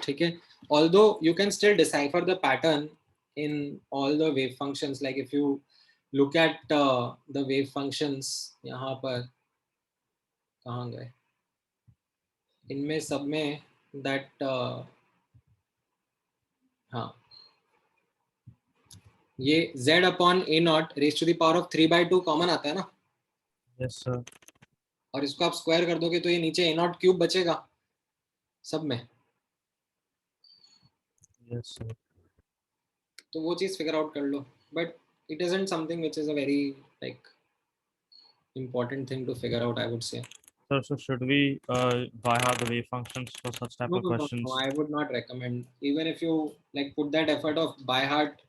ठीक है, although you can still decipher the pattern in all the wave functions, like if you look at the wave functions, यहाँ पर कहाँ गए, इनमें सब में that हाँ, ये z upon a naught raised to the power of 3/2 common आता है ना? Yes, sir. और इसको आप स्क्वायर कर दोगे तो ये नीचे a naught क्यूब बचेगा सब में. Yes, sir. तो वो चीज फिगर आउट कर लो, but it isn't something which is a very like important thing to figure out, I would say. So should we by heart the wave functions for such type of questions? No, I would not recommend. Even if you like put that effort of by heart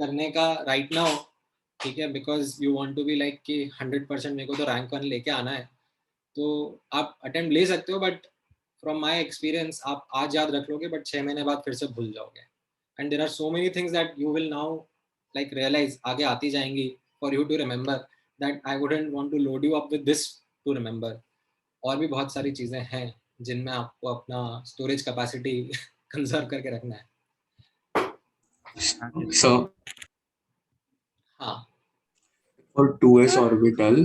करने का right now, ठीक है, because you want to be like कि 100% मेरे को तो rank 1 लेके आना है, तो आप attempt ले सकते हो, but from my experience आप आज याद रख लोगे, but 6 महीने बाद फिर से भूल जाओगे. And there are so many things that you will now like realize आगे आती जाएंगी for you to remember, that I wouldn't want to load you up with this to remember. और भी बहुत सारी चीजें हैं जिनमें आपको अपना स्टोरेज कैपेसिटी कंजर्व करके रखना है. So हाँ, for 2s orbital,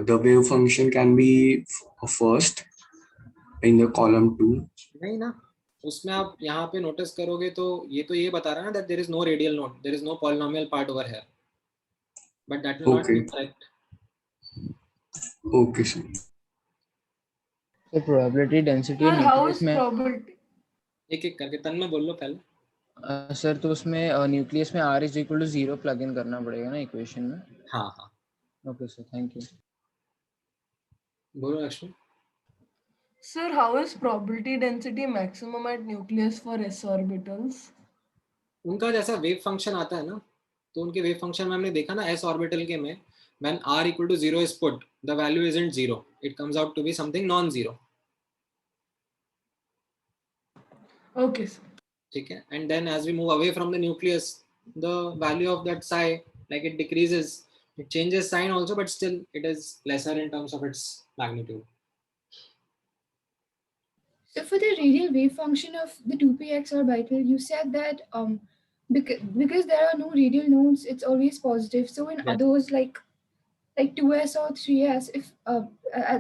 the wave function can be first in the column 2. नहीं ना, उसमें आप यहाँ पे नोटिस करोगे तो ये बता रहा है ना that there is no radial node, there is no polynomial part over here, but that will not be correct. Okay, sir. So probability density Sir, how nucleus is में probability? एक एक करके तन में बोल लो पहले. सर तो उसमें न्यूक्लियस में r is equal to 0 plug in करना पड़ेगा ना इक्वेशन में. हाँ हाँ, ओके सर, थैंक यू. बोलो Lakshmi. Sir, how is probability density maximum at nucleus for s orbitals? उनका जैसा वेव फंक्शन आता है ना, तो उनके वेव फंक्शन में हमने देखा ना s ऑर्बिटल के में when r equal to 0 is put, the value isn't 0, it comes out to be something non-zero. Okay, sir. ठीक है, and then as we move away from the nucleus, the value of that psi, like it decreases, it changes sign also, but still it is lesser in terms of its magnitude. So for the radial wave function of the 2px orbital, you said that because there are no radial nodes, it's always positive. So in Yes. others like 2s or 3s, if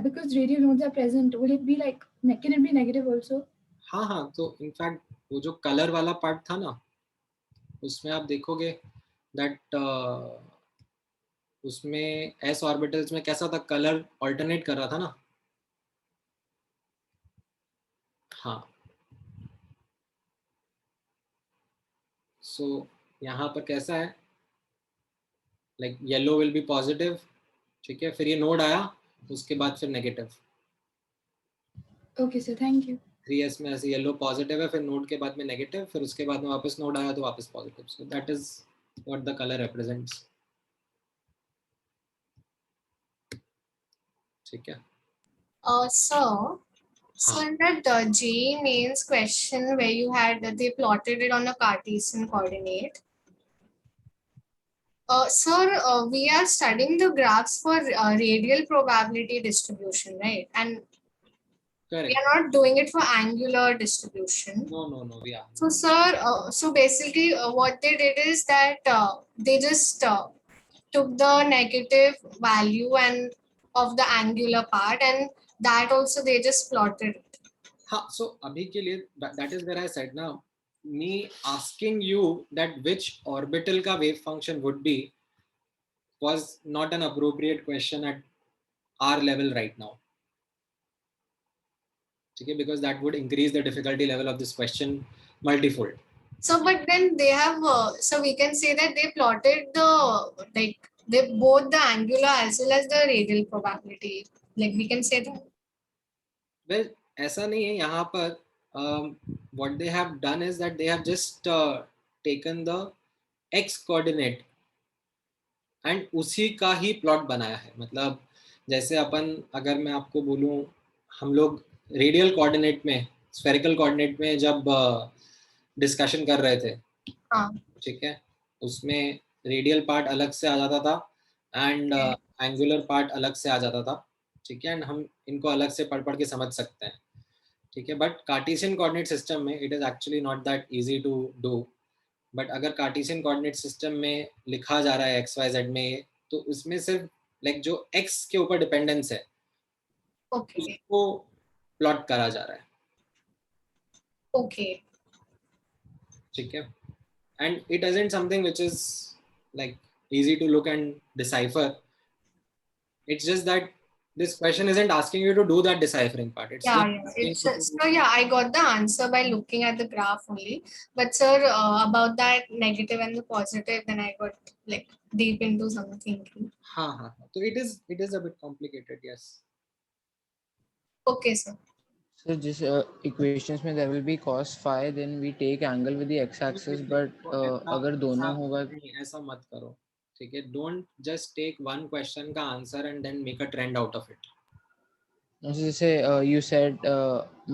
because radial nodes are present, will it be like can it be negative also? हाँ हाँ, तो इनफैक्ट वो जो कलर वाला पार्ट था ना, उसमें आप देखोगे दैट उसमें s ऑर्बिटल्स में कैसा था, कलर ऑल्टरनेट कर रहा था ना. हाँ, सो यहाँ पर कैसा है, like yellow will be positive, ठीक है, फिर ये नोड आया, उसके बाद फिर negative. Okay, sir, thank you. 3s में ऐसे येलो पॉजिटिव है, फिर नोड के बाद में नेगेटिव, फिर उसके बाद में वापस नोड आया तो वापस positive. So that is what the colour represents. ठीक है. So in that JEE mains question where you had they plotted it on a Cartesian coordinate. Sir, we are studying the graphs for radial probability distribution, right? And Correct. we are not doing it for angular distribution. No, we are. So sir, so basically what they did is that they just took the negative value and of the angular part, and that also they just plotted it. हाँ, so अभी के लिए that is where I said now, me asking you that which orbital का wave function would be was not an appropriate question at our level right now. Okay, because that would increase the difficulty level of this question multifold. So, but then they have, so we can say that they plotted the, they both the angular as well as the radial probability. Like we can say that. Well, ऐसा नहीं है यहाँ पर. What they have done is that they have just taken the x coordinate and उसी का ही प्लॉट बनाया है. मतलब जैसे अपन, अगर मैं आपको बोलूँ, हम लोग रेडियल कोऑर्डिनेट में, स्फेरिकल कोऑर्डिनेट में जब डिस्कशन कर रहे थे, ठीक है, उसमें रेडियल पार्ट अलग से आ जाता था एंड एंगुलर पार्ट अलग से आ जाता था, ठीक है, एंड हम इनको अलग से पढ़ के समझ सकते हैं. ठीक है, बट कार्टेशियन कोऑर्डिनेट सिस्टम में it is actually not that easy to do. But अगर कार्टेशियन कोऑर्डिनेट सिस्टम में लिखा जा रहा है एक्स वाई जेड में, तो उसमें सिर्फ लाइक जो एक्स के ऊपर डिपेंडेंस है उसको प्लॉट करा जा रहा है. Okay. ठीक है, and it isn't something which is like easy to look and decipher. It's just that this question isn't asking you to do that deciphering part. It's Yeah, just asking it's you to- so yeah, I got the answer by looking at the graph only. But sir, about that negative and the positive, then I got like deep into some thinking. हाँ. So it is a bit complicated, yes. Okay, sir. So just equations में there will be cos phi, then we take angle with the x-axis, but अगर दोनों होगा नहीं, ऐसा मत करो. ठीक है, don't just take one question का answer and then make a trend out of it. जैसे you said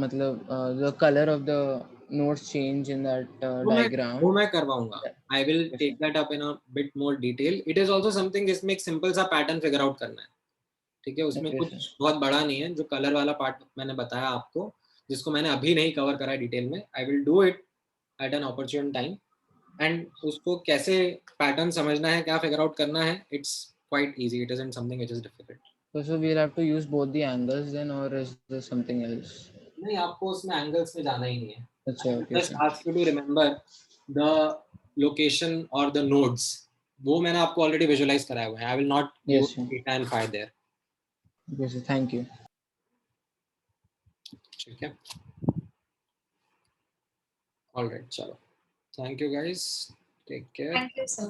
मतलब the color of the nodes change in that diagram. वो मैं करवाऊंगा. I will take that up in a bit more detail. It is also something जिसमें एक simple सा pattern figure out करना है. ठीक है, उसमें कुछ बहुत बड़ा नहीं है. जो कलर वाला पार्ट मैंने बताया आपको, जिसको मैंने अभी नहीं कवर करा है डिटेल में, I will do it at an opportune time. एंड उसको कैसे पैटर्न समझना है, क्या फिगर आउट करना है, it's quite easy. It isn't something which is difficult. So we'll have to use both the angles then, or is there something else? नहीं, आपको उसमें एंगल्स में जाना ही नहीं है. अच्छा, okay, just ask you to remember the location और द नोड्स. वो मैंने आपको ऑलरेडी विजुअलाइज कराया हुआ है. I will not use theta and phi there. Okay, sir. Thank you. ठीक है, ऑलराइट, चलो. Thank you guys, take care. Thank you, sir.